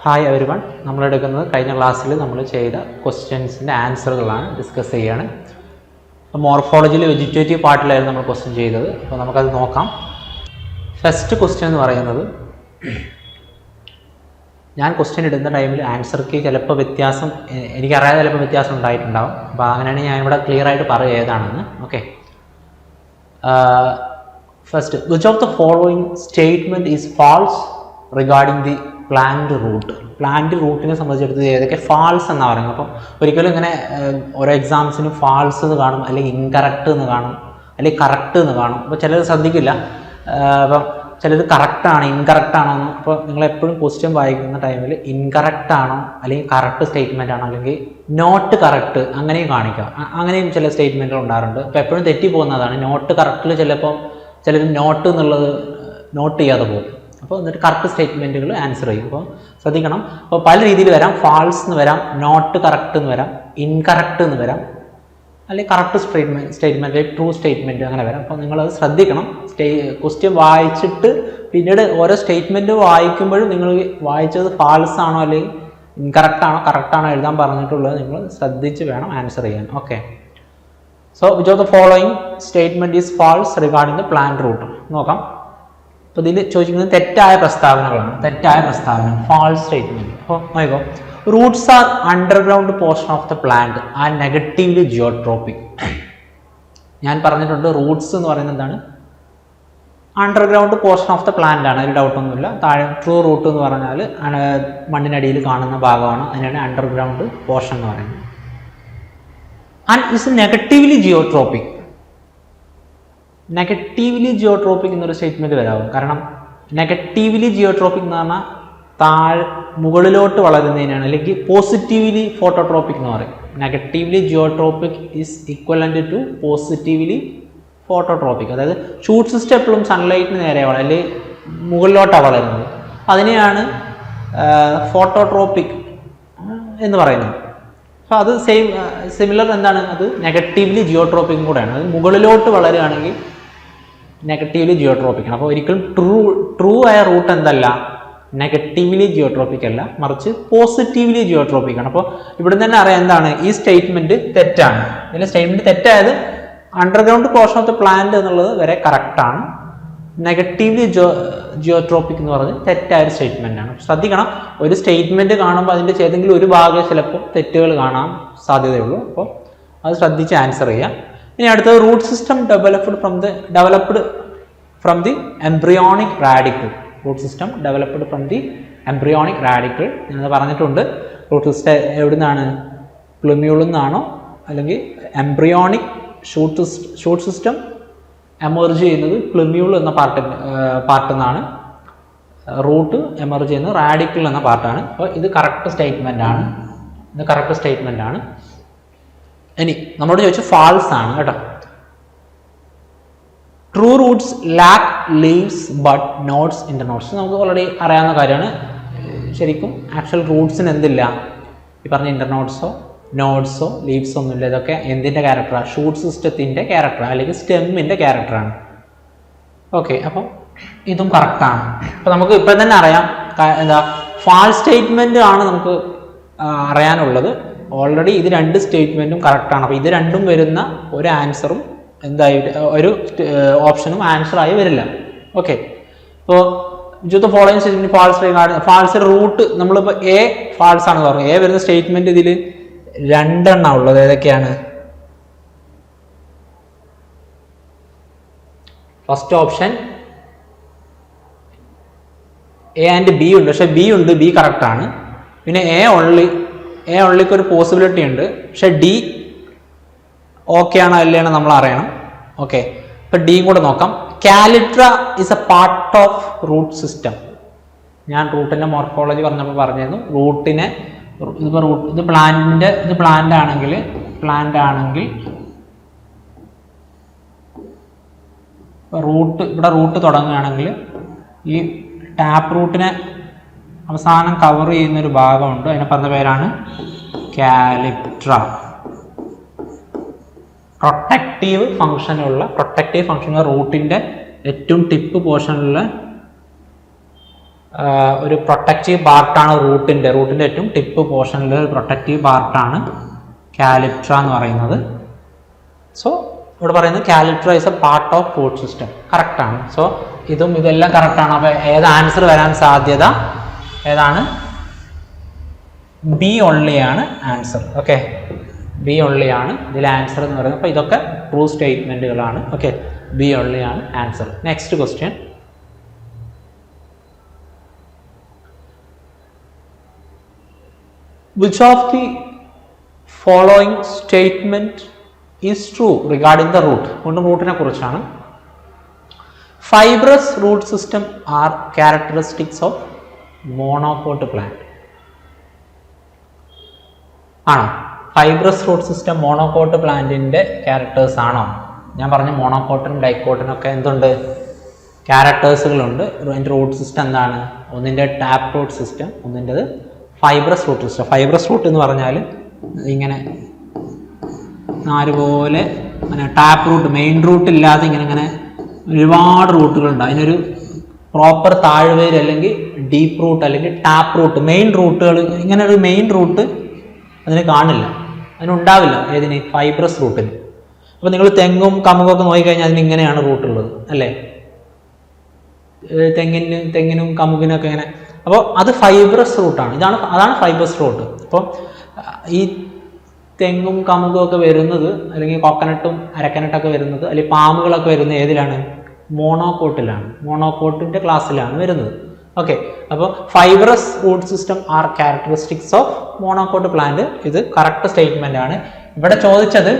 Hi everyone, നമ്മളെടുക്കുന്നത് കഴിഞ്ഞ ക്ലാസ്സിൽ നമ്മൾ ചെയ്ത ക്വസ്റ്റ്യൻസിൻ്റെ ആൻസറുകളാണ് ഡിസ്കസ് ചെയ്യുകയാണ്. അപ്പോൾ മോർഫോളജിയിൽ വെജിറ്റേറ്റീവ് പാർട്ടിലായിരുന്നു നമ്മൾ ക്വസ്റ്റ്യൻ ചെയ്തത്. അപ്പോൾ നമുക്കത് നോക്കാം. ഫസ്റ്റ് ക്വസ്റ്റ്യൻ എന്ന് പറയുന്നത്, ഞാൻ ക്വസ്റ്റ്യൻ ഇടുന്ന ടൈമിൽ ആൻസർക്ക് ചിലപ്പോൾ വ്യത്യാസം, എനിക്കറിയാതെ ചിലപ്പോൾ വ്യത്യാസം ഉണ്ടായിട്ടുണ്ടാവും. അപ്പോൾ അങ്ങനെയാണെങ്കിൽ ഞാനിവിടെ ക്ലിയർ ആയിട്ട് പറയുക ഏതാണെന്ന്. Okay, first, which of the following statement is false regarding the plant root. Plant റൂട്ടിനെ സംബന്ധിച്ചിടത്ത് ഏതൊക്കെ ഫാൾസ് എന്നാണ് പറയുന്നത്. അപ്പം ഒരിക്കലും ഇങ്ങനെ ഓരോ എക്സാംസിന് ഫാൾസ് എന്ന് കാണും, അല്ലെങ്കിൽ ഇൻകറക്റ്റ് എന്ന് കാണും, അല്ലെങ്കിൽ കറക്റ്റ് എന്ന് കാണും. അപ്പോൾ ചിലർ ശ്രദ്ധിക്കില്ല, അപ്പം ചിലത് കറക്റ്റാണ് ഇൻകറക്റ്റ് ആണോ എന്ന്. അപ്പോൾ നിങ്ങൾ എപ്പോഴും ക്വസ്റ്റ്യൻ വായിക്കുന്ന ടൈമിൽ ഇൻകറക്റ്റ് ആണോ അല്ലെങ്കിൽ കറക്റ്റ് സ്റ്റേറ്റ്മെൻ്റ് ആണോ അല്ലെങ്കിൽ നോട്ട് കറക്റ്റ് അങ്ങനെയും കാണിക്കാം. അങ്ങനെയും ചില സ്റ്റേറ്റ്മെൻറ്റുകൾ ഉണ്ടാകാറുണ്ട്. അപ്പോൾ എപ്പോഴും തെറ്റിപ്പോകുന്നതാണ്. നോട്ട് കറക്റ്റിൽ ചിലപ്പോൾ ചിലർ നോട്ട് എന്നുള്ളത് നോട്ട് ചെയ്യാതെ പോകും. അപ്പോൾ എന്നിട്ട് കറക്റ്റ് സ്റ്റേറ്റ്മെൻറ്റുകൾ ആൻസർ ചെയ്യും. അപ്പോൾ ശ്രദ്ധിക്കണം. അപ്പോൾ പല രീതിയിൽ വരാം. ഫാൾസ് എന്ന് വരാം, നോട്ട് കറക്റ്റ് എന്ന് വരാം, ഇൻകറക്റ്റ് എന്ന് വരാം, അല്ലെങ്കിൽ കറക്റ്റ് സ്റ്റേറ്റ്മെൻറ്റ്, ട്രൂ സ്റ്റേറ്റ്മെൻറ്റ് അങ്ങനെ വരാം. അപ്പോൾ നിങ്ങളത് ശ്രദ്ധിക്കണം. ക്വസ്റ്റ്യൻ വായിച്ചിട്ട് പിന്നീട് ഓരോ സ്റ്റേറ്റ്മെൻറ്റ് വായിക്കുമ്പോഴും നിങ്ങൾ വായിച്ചത് ഫാൾസ് ആണോ അല്ലെങ്കിൽ ഇൻകറക്റ്റ് ആണോ കറക്റ്റ് ആണോ എഴുതാൻ പറഞ്ഞിട്ടുള്ളത് നിങ്ങൾ ശ്രദ്ധിച്ച് വേണം ആൻസർ ചെയ്യാൻ. Okay, so which of the following statement is false regarding the plant root നോക്കാം. അപ്പോൾ ഇതിൽ ചോദിക്കുന്നത് തെറ്റായ പ്രസ്താവനകളാണ്. തെറ്റായ പ്രസ്താവന, ഫാൾസ് സ്റ്റേറ്റ്മെൻറ്റ്. അപ്പോൾ നോക്കോ, roots are underground portion of the plant are negatively geotropic. ഞാൻ പറഞ്ഞിട്ടുണ്ട് റൂട്ട്സ് എന്ന് പറയുന്നത് എന്താണ്, underground portion of the plant ആണ്. അതിൽ ഡൗട്ടൊന്നുമില്ല. താഴെ ട്രൂ റൂട്ട് എന്ന് പറഞ്ഞാൽ മണ്ണിനടിയിൽ കാണുന്ന ഭാഗമാണ്, അതിനാണ് അണ്ടർഗ്രൗണ്ട് പോർഷൻ എന്ന് പറയുന്നത്. And is negatively geotropic. Negatively geotropic എന്നൊരു സ്റ്റേറ്റ്മെൻറ്റ് വരാവും. കാരണം നെഗറ്റീവ്ലി ജിയോട്രോപ്പിക് എന്ന് പറഞ്ഞാൽ മുകളിലോട്ട് വളരുന്നതിനാണ്, അല്ലെങ്കിൽ പോസിറ്റീവ്ലി ഫോട്ടോട്രോപ്പിക് എന്ന് പറയും. Negatively geotropic is equivalent to positively phototropic. അതായത് ഷൂട്ട് സിസ്റ്റം എപ്പോഴും സൺലൈറ്റിന് നേരെയാണ്, അല്ലെങ്കിൽ മുകളിലോട്ടാണ് വളരുന്നത്. അതിനെയാണ് ഫോട്ടോട്രോപ്പിക് എന്ന് പറയുന്നത്. അപ്പോൾ അത് സിമിലർ എന്താണ്, അത് നെഗറ്റീവ്ലി ജിയോട്രോപ്പിക്കും കൂടെയാണ്. അത് മുകളിലോട്ട് വളരുകയാണെങ്കിൽ നെഗറ്റീവ്ലി ജിയോട്രോപ്പിക് ആണ്. അപ്പോൾ ഒരിക്കലും ട്രൂ ആയ റൂട്ട് എന്തല്ല, നെഗറ്റീവ്ലി ജിയോട്രോപ്പിക് അല്ല, മറിച്ച് പോസിറ്റീവ്ലി ജിയോട്രോപ്പിക് ആണ്. അപ്പോൾ ഇവിടെ തന്നെ അറിയാം എന്താണ്, ഈ സ്റ്റേറ്റ്മെൻറ്റ് തെറ്റാണ്. ഇതിലെ സ്റ്റേറ്റ്മെൻറ്റ് തെറ്റായത് underground portion of the plant എന്നുള്ളത് വരെ കറക്റ്റാണ്. നെഗറ്റീവ്ലി ജിയോട്രോപ്പിക് എന്ന് പറഞ്ഞ് തെറ്റായ സ്റ്റേറ്റ്മെൻ്റ് ആണ്. ശ്രദ്ധിക്കണം, ഒരു സ്റ്റേറ്റ്മെൻറ്റ് കാണുമ്പോൾ അതിൻ്റെ ഏതെങ്കിലും ഒരു ഭാഗം ചിലപ്പോൾ തെറ്റുകൾ കാണാൻ സാധ്യതയുള്ളൂ. അപ്പോൾ അത് ശ്രദ്ധിച്ച് ആൻസർ ചെയ്യാം. ഇനി അടുത്തത്, root system developed from the embryonic radicle. Root system developed from the embryonic radicle. ഞാനത് പറഞ്ഞിട്ടുണ്ട്. റൂട്ട് സിസ്റ്റം എവിടെ നിന്നാണ്, പ്ലുമ്യൂളിൽ നിന്നാണോ അല്ലെങ്കിൽ എംബ്രിയോണിക് ഷൂട്ട് സിസ്റ്റം എമർജ് ചെയ്യുന്നത് പ്ലുമ്യൂൾ എന്ന പാർട്ടിൽ നിന്നാണ്. റൂട്ട് എമർജ് ചെയ്യുന്നത് റാഡിക്കിൾ എന്ന പാർട്ടാണ്. അപ്പോൾ ഇത് കറക്റ്റ് സ്റ്റേറ്റ്മെൻ്റ് ആണ്. ഇനി നമ്മളോട് ചോദിച്ചു ഫാൾസ് ആണ് കേട്ടോ. True roots lack leaves but nodes internodes. നമുക്ക് ഓൾറെഡി അറിയാവുന്ന കാര്യമാണ്. ശരിക്കും ആക്ച്വൽ റൂട്ട്സിന് എന്തില്ല, ഈ പറഞ്ഞ ഇന്റർനോട്ട്സോ നോട്ട്സോ ലീവ്സോ ഒന്നുമില്ല. ഇതൊക്കെ എന്തിൻ്റെ ക്യാരക്ടറാണ്, ഷൂട്ട് സിസ്റ്റത്തിൻ്റെ ക്യാരക്ടറാണ്, അല്ലെങ്കിൽ സ്റ്റെമ്മിൻ്റെ ക്യാരക്ടറാണ്. ഓക്കെ, അപ്പം ഇതും കറക്റ്റാണ്. അപ്പോൾ നമുക്ക് ഇപ്പം തന്നെ അറിയാം എന്താ, ഫാൾസ് സ്റ്റേറ്റ്മെൻറ്റ് ആണ് നമുക്ക് അറിയാനുള്ളത്. ഓൾറെഡി ഇത് രണ്ട് സ്റ്റേറ്റ്മെൻറ്റും കറക്റ്റാണ്. അപ്പോൾ ഇത് രണ്ടും വരുന്ന ഒരു ആൻസറും എന്തായിട്ട് ഒരു ഓപ്ഷനും ആൻസറായി വരില്ല. ഓക്കെ, അപ്പോൾ which following statement false root, നമ്മളിപ്പോൾ എ ഫാൾസ് ആണെന്ന് പറഞ്ഞു. എ വരുന്ന സ്റ്റേറ്റ്മെൻറ്റ് ഇതിൽ രണ്ടെണ്ണം ഉള്ളത്. ഏതൊക്കെയാണ്? First option A and B ഉണ്ട്, പക്ഷെ ബി ഉണ്ട്, ബി കറക്റ്റ് ആണ്. പിന്നെ എ ഓൺലിക്ക് ഒരു പോസിബിലിറ്റി ഉണ്ട്, പക്ഷെ ഡി ഓക്കെ ആണോ അല്ലേണോ നമ്മൾ അറിയണം. ഓക്കെ, ഇപ്പം ഡിയും കൂടെ നോക്കാം. Calyptra is a part of root system. ഞാൻ റൂട്ടിൻ്റെ മോർഫോളജി പറഞ്ഞപ്പോൾ പറഞ്ഞിരുന്നു, റൂട്ടിനെ ഇതിപ്പോൾ ഇത് പ്ലാന്റ് ആണെങ്കിൽ ഇവിടെ റൂട്ട് തുടങ്ങുകയാണെങ്കിൽ ഈ ടാപ്പ് റൂട്ടിനെ അവസാനം കവർ ചെയ്യുന്നൊരു ഭാഗമുണ്ട്. അതിനെ പറഞ്ഞ പേരാണ് കാലിട്ര. പ്രൊട്ടക്റ്റീവ് ഫംഗ്ഷനുള്ള റൂട്ടിൻ്റെ ഏറ്റവും ടിപ്പ് പോർഷനിലുള്ള ഒരു പ്രൊട്ടക്റ്റീവ് പാർട്ടാണ് റൂട്ടിൻ്റെ ഏറ്റവും ടിപ്പ് പോർഷനിൽ ഒരു പ്രൊട്ടക്റ്റീവ് പാർട്ടാണ് കാലിപ്ട്ര എന്ന് പറയുന്നത്. സോ ഇവിടെ പറയുന്നത് calyptra is a part of root system. കറക്റ്റാണ്. സോ ഇതെല്ലാം കറക്റ്റാണ്. അപ്പോൾ ഏത് ആൻസർ വരാൻ സാധ്യത? ഏതാണ്? ബി ഓൺലി ആണ് ആൻസർ. ഓക്കെ, ബി ഓൺലി ആണ് ഇതിൽ ആൻസർ എന്ന് പറയുന്നത്. അപ്പോൾ ഇതൊക്കെ ട്രൂ സ്റ്റേറ്റ്മെൻറ്റുകളാണ്. ഓക്കെ, ബി ഓൺലി ആണ് answer. Next question. Which of the following statement is true regarding the root? റൂട്ടിനെ കുറിച്ചാണ്. Fibrous root system are characteristics of monocot plant. ആണോ? ഫൈബ്രസ് റൂട്ട് സിസ്റ്റം മോണോകോട്ട് പ്ലാന്റിൻ്റെ ക്യാരക്ടേഴ്സ് ആണോ? ഞാൻ പറഞ്ഞു മോണോകോട്ടിനും ഡൈക്കോട്ടിനും ഒക്കെ എന്തുണ്ട്? ക്യാരക്ടേഴ്സുകളുണ്ട്. അതിൻ്റെ റൂട്ട് സിസ്റ്റം എന്താണ്? ഒന്നിൻ്റെ ടാപ്പ് റൂട്ട് സിസ്റ്റം, ഒന്നിൻ്റെത് fibrous root system. Fibrous root എന്ന് പറഞ്ഞാൽ ഇങ്ങനെ നാല് പോലെ അങ്ങനെ ടാപ്പ് റൂട്ട്, മെയിൻ റൂട്ട് ഇല്ലാതെ ഇങ്ങനെ ഒരുപാട് റൂട്ടുകളുണ്ട്. അതിനൊരു പ്രോപ്പർ താഴ്വേര് അല്ലെങ്കിൽ ഡീപ്പ് റൂട്ട് അല്ലെങ്കിൽ ടാപ്പ് റൂട്ട്, മെയിൻ റൂട്ടുകൾ, ഇങ്ങനെ ഒരു മെയിൻ റൂട്ട് അതിന് കാണില്ല, അതിനുണ്ടാവില്ല. ഏതിന്? ഫൈബ്രസ് റൂട്ടിന്. അപ്പോൾ നിങ്ങൾ തെങ്ങും കമുകൊക്കെ നോക്കിക്കഴിഞ്ഞാൽ അതിന് ഇങ്ങനെയാണ് റൂട്ടുള്ളത് അല്ലേ? തെങ്ങിനും കമുകിനൊക്കെ ഇങ്ങനെ. അപ്പോൾ അത് ഫൈബ്രസ് റൂട്ടാണ്. അതാണ് ഫൈബ്രസ് റൂട്ട്. അപ്പോൾ ഈ തെങ്ങും കമുകും ഒക്കെ വരുന്നത്, അല്ലെങ്കിൽ കോക്കനട്ടും അരക്കനട്ടൊക്കെ വരുന്നത്, അല്ലെങ്കിൽ പാമ്പുകളൊക്കെ വരുന്നത് ഏതിലാണ്? മോണോകോട്ടിലാണ്. മോണോകോട്ടിൻ്റെ ക്ലാസ്സിലാണ് വരുന്നത്. ഓക്കെ, അപ്പോൾ fibrous root system are characteristics of monocot plant. ഇത് കറക്റ്റ് സ്റ്റേറ്റ്മെന്റ് ആണ്. ഇവിടെ ചോദിച്ചത്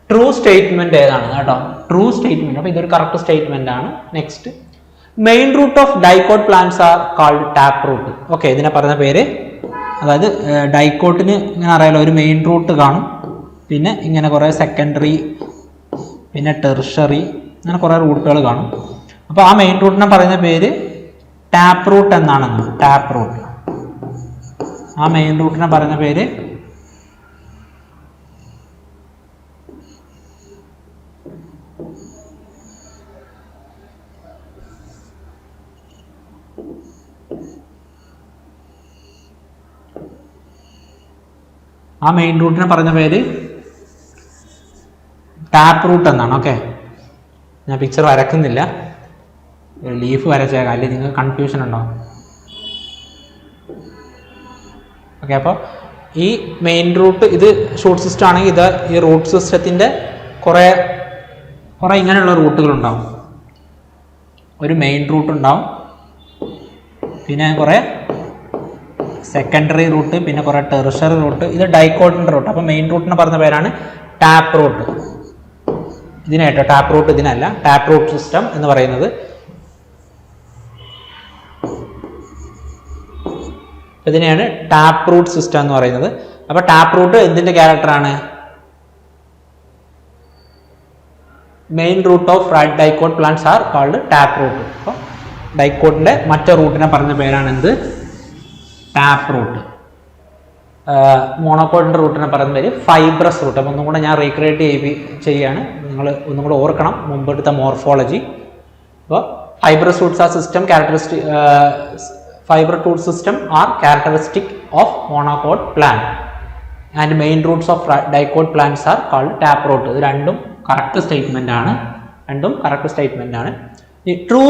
ട്രൂ സ്റ്റേറ്റ്മെന്റ് ഏതാണ് കേട്ടോ? True statement. അപ്പോൾ ഇതൊരു കറക്റ്റ് സ്റ്റേറ്റ്മെന്റ് ആണ്. Next, main root of dicot plants are called tap root. Okay, ഇതിനെ പറയുന്ന പേര്, അതായത് ഡൈക്കോട്ടിന് ഇങ്ങനെ അറിയാലോ, ഒരു മെയിൻ റൂട്ട് കാണും, പിന്നെ ഇങ്ങനെ കുറേ സെക്കൻഡറി, പിന്നെ ടെർഷറി, അങ്ങനെ കുറേ റൂട്ടുകൾ കാണും. അപ്പോൾ ആ മെയിൻ റൂട്ടിനെ പറയുന്ന പേര് ടാപ്പ് റൂട്ട് എന്നാണെന്ന്. Tap root. ആ മെയിൻ റൂട്ടിനെ പറയുന്ന പേര് ടാപ്പ് റൂട്ട് എന്നാണ്. ഓക്കെ, ഞാൻ പിക്ചർ വരക്കുന്നില്ല, ലീഫ് വരച്ചേക്കാം, അല്ലെങ്കിൽ നിങ്ങൾക്ക് കൺഫ്യൂഷൻ ഉണ്ടാവും. ഓക്കെ, അപ്പോൾ ഈ മെയിൻ റൂട്ട്, ഇത് ഷൂട്ട് സിസ്റ്റം ആണെങ്കിൽ ഇത് ഈ റൂട്ട് സിസ്റ്റത്തിൻ്റെ കുറേ ഇങ്ങനെയുള്ള റൂട്ടുകളുണ്ടാവും. ഒരു മെയിൻ റൂട്ട് ഉണ്ടാവും, പിന്നെ കുറേ സെക്കൻഡറി റൂട്ട്, പിന്നെ കുറേ ടെർഷറി റൂട്ട്. ഇത് ഡൈക്കോട്ടിൻ്റെ റൂട്ട്. അപ്പോൾ മെയിൻ റൂട്ടിന് പറഞ്ഞ പേരാണ് ടാപ്പ് റൂട്ട്. ഇതിനായിട്ടോ ടാപ്പ് റൂട്ട്, ഇതിനല്ല. ടാപ്പ് റൂട്ട് സിസ്റ്റം എന്ന് പറയുന്നത് ഇതിനെയാണ് ടാപ്പ് റൂട്ട് സിസ്റ്റം എന്ന് പറയുന്നത്. അപ്പോൾ ടാപ്പ് റൂട്ട് എന്തിൻ്റെ ക്യാരക്ടറാണ്? Main root of dicot plants are called tap root. അപ്പോൾ ഡൈക്കോട്ടിൻ്റെ മറ്റേ റൂട്ടിനെ പറഞ്ഞ പേരാണ് എന്ത്? Tap root. മോണോകോട്ടിൻ്റെ റൂട്ടിനെ പറയുന്ന പേര് ഫൈബ്രസ് റൂട്ട്. അപ്പോൾ ഒന്നും കൂടെ ഞാൻ റീക്രിയേറ്റ് ചെയ്യുകയാണ്, നിങ്ങൾ ഒന്നും കൂടെ ഓർക്കണം മുമ്പെടുത്ത മോർഫോളജി. അപ്പോൾ fibrous roots are system characteristic, fiber root system are characteristic of monocot plant and main roots of dicot plants are called tap root. ഇത് രണ്ടും കറക്റ്റ് സ്റ്റേറ്റ്മെന്റ് ആണ്. ഈ true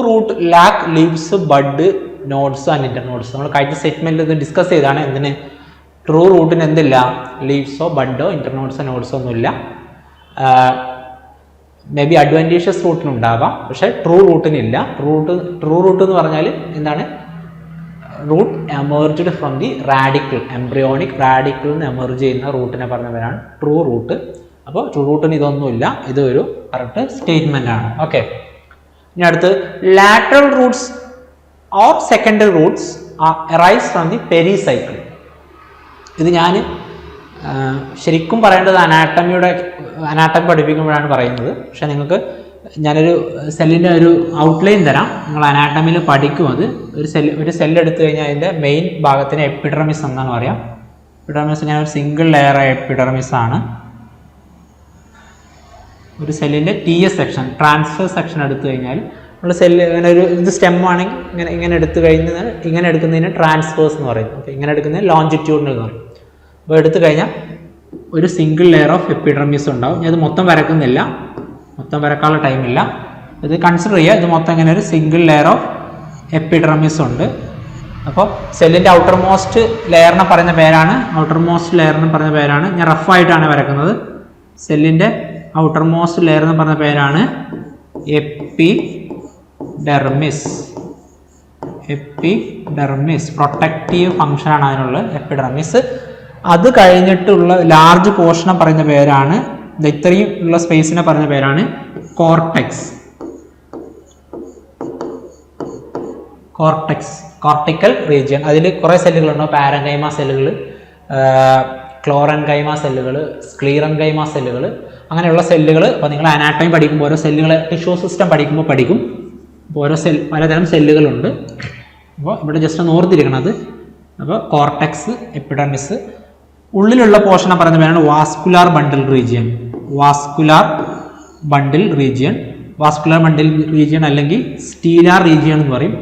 root lack leaves, bud, nodes and internodes. നമ്മൾ കഴിഞ്ഞ സ്റ്റേറ്റ്മെന്റിൽ ഇത് discuss ചെയ്താണ്. എന്തിന്? True റൂട്ടിന് എന്തില്ല? ലീവ്സോ ബഡോ ഇന്റർനോഡ്സോ നോഡ്സോ ഒന്നുമില്ല. മേ ബി അഡ്വാൻറ്റേഷ്യസ് റൂട്ടിനുണ്ടാകാം, പക്ഷേ ട്രൂ റൂട്ടിനില്ല. ട്രൂ റൂട്ട് എന്ന് പറഞ്ഞാൽ എന്താണ്? Root emerged from the radicle, embryonic radicle നിന്ന് എമേർജ് ചെയ്യുന്ന റൂട്ടിനെ പറഞ്ഞ പേരാണ് ട്രൂ റൂട്ട്. അപ്പോൾ ട്രൂ റൂട്ടിന് ഇതൊന്നുമില്ല. ഇത് ഒരു കറക്റ്റ് സ്റ്റേറ്റ്മെന്റ് ആണ്. ഓക്കെ, ഇനി അടുത്ത് lateral roots or secondary Roots arise from the pericycle. ഇത് ഞാൻ ശരിക്കും പറയേണ്ടത് അനാട്ടമി പഠിപ്പിക്കുമ്പോഴാണ് പറയുന്നത്. പക്ഷേ നിങ്ങൾക്ക് ഞാനൊരു സെല്ലിൻ്റെ ഒരു ഔട്ട്ലൈൻ തരാം, നിങ്ങൾ അനാട്ടമിയിൽ പഠിക്കും. അത് ഒരു സെല്ല് എടുത്തു കഴിഞ്ഞാൽ അതിൻ്റെ മെയിൻ ഭാഗത്തിന് എപ്പിഡെർമിസ് എന്നാണ് പറയാം. എപ്പിഡെർമിസ് ഞാൻ ഒരു സിംഗിൾ ലെയർ എപ്പിഡെർമിസ് ആണ്. ഒരു സെല്ലിൻ്റെ TS സെക്ഷൻ, ട്രാൻസ്ഫർ സെക്ഷൻ എടുത്തു കഴിഞ്ഞാൽ നമ്മൾ സെല്ല് ഇങ്ങനെ ഒരു ഇത് സ്റ്റെം ആണെങ്കിൽ ഇങ്ങനെ എടുത്തു കഴിഞ്ഞാൽ ഇങ്ങനെ എടുക്കുന്നതിന് ട്രാൻസ്വേഴ്സ് എന്ന് പറയും. അപ്പോൾ ഇങ്ങനെ എടുക്കുന്നതിന് ലോഞ്ചിറ്റ്യൂഡിനൽ എന്ന് പറയും. അപ്പോൾ എടുത്തു കഴിഞ്ഞാൽ ഒരു സിംഗിൾ ലെയർ ഓഫ് എപ്പിഡെർമിസ് ഉണ്ടാവും. ഞാൻ ഇത് മൊത്തം വരക്കുന്നില്ല, മൊത്തം വരക്കാനുള്ള ടൈമില്ല. ഇത് കൺസിഡർ ചെയ്യുക, ഇത് മൊത്തം ഇങ്ങനെ ഒരു സിംഗിൾ ലെയർ ഓഫ് എപ്പിഡെർമിസ് ഉണ്ട്. അപ്പോൾ സെല്ലിൻ്റെ ഔട്ടർ മോസ്റ്റ് ലെയറിനെ പറയുന്ന പേരാണ് ഞാൻ റഫായിട്ടാണ് വരക്കുന്നത്. സെല്ലിൻ്റെ ഔട്ടർ മോസ്റ്റ് ലെയർ എന്ന് പറഞ്ഞ പേരാണ് എപ്പിഡെർമിസ്. പ്രൊട്ടക്റ്റീവ് ഫംഗ്ഷനാണ് അതിനുള്ള എപ്പിഡെർമിസ്. അത് കഴിഞ്ഞിട്ടുള്ള ലാർജ് പോർഷനെ പറയുന്ന പേരാണ്, ഇത്രയും ഉള്ള സ്പേസിനെ പറയുന്ന പേരാണ് കോർട്ടിക്കൽ റീജിയൻ. അതിൽ കുറേ സെല്ലുകളുണ്ടോ, പാരൻകൈമ സെല്ലുകൾ, ക്ലോറൻകൈമ സെല്ലുകൾ, സ്ക്ലീറൻകൈമ സെല്ലുകൾ, അങ്ങനെയുള്ള സെല്ലുകൾ. അപ്പോൾ നിങ്ങൾ അനാട്ടമി പഠിക്കുമ്പോൾ ഓരോ സെല്ലുകൾ ടിഷ്യൂ സിസ്റ്റം പഠിക്കും. അപ്പോൾ ഓരോ പലതരം സെല്ലുകളുണ്ട്. അപ്പോൾ ഇവിടെ ജസ്റ്റ് ഒന്ന് ഓർത്തിരിക്കണത്. അപ്പോൾ കോർട്ടെക്സ്, എപ്പിഡെർമിസ്. ഉള്ളിലുള്ള പോർഷനെ പറയുന്ന പേരാണ് വാസ്കുലാർ ബണ്ടിൽ റീജിയൻ അല്ലെങ്കിൽ സ്റ്റീലാർ റീജിയൻ എന്ന് പറയും.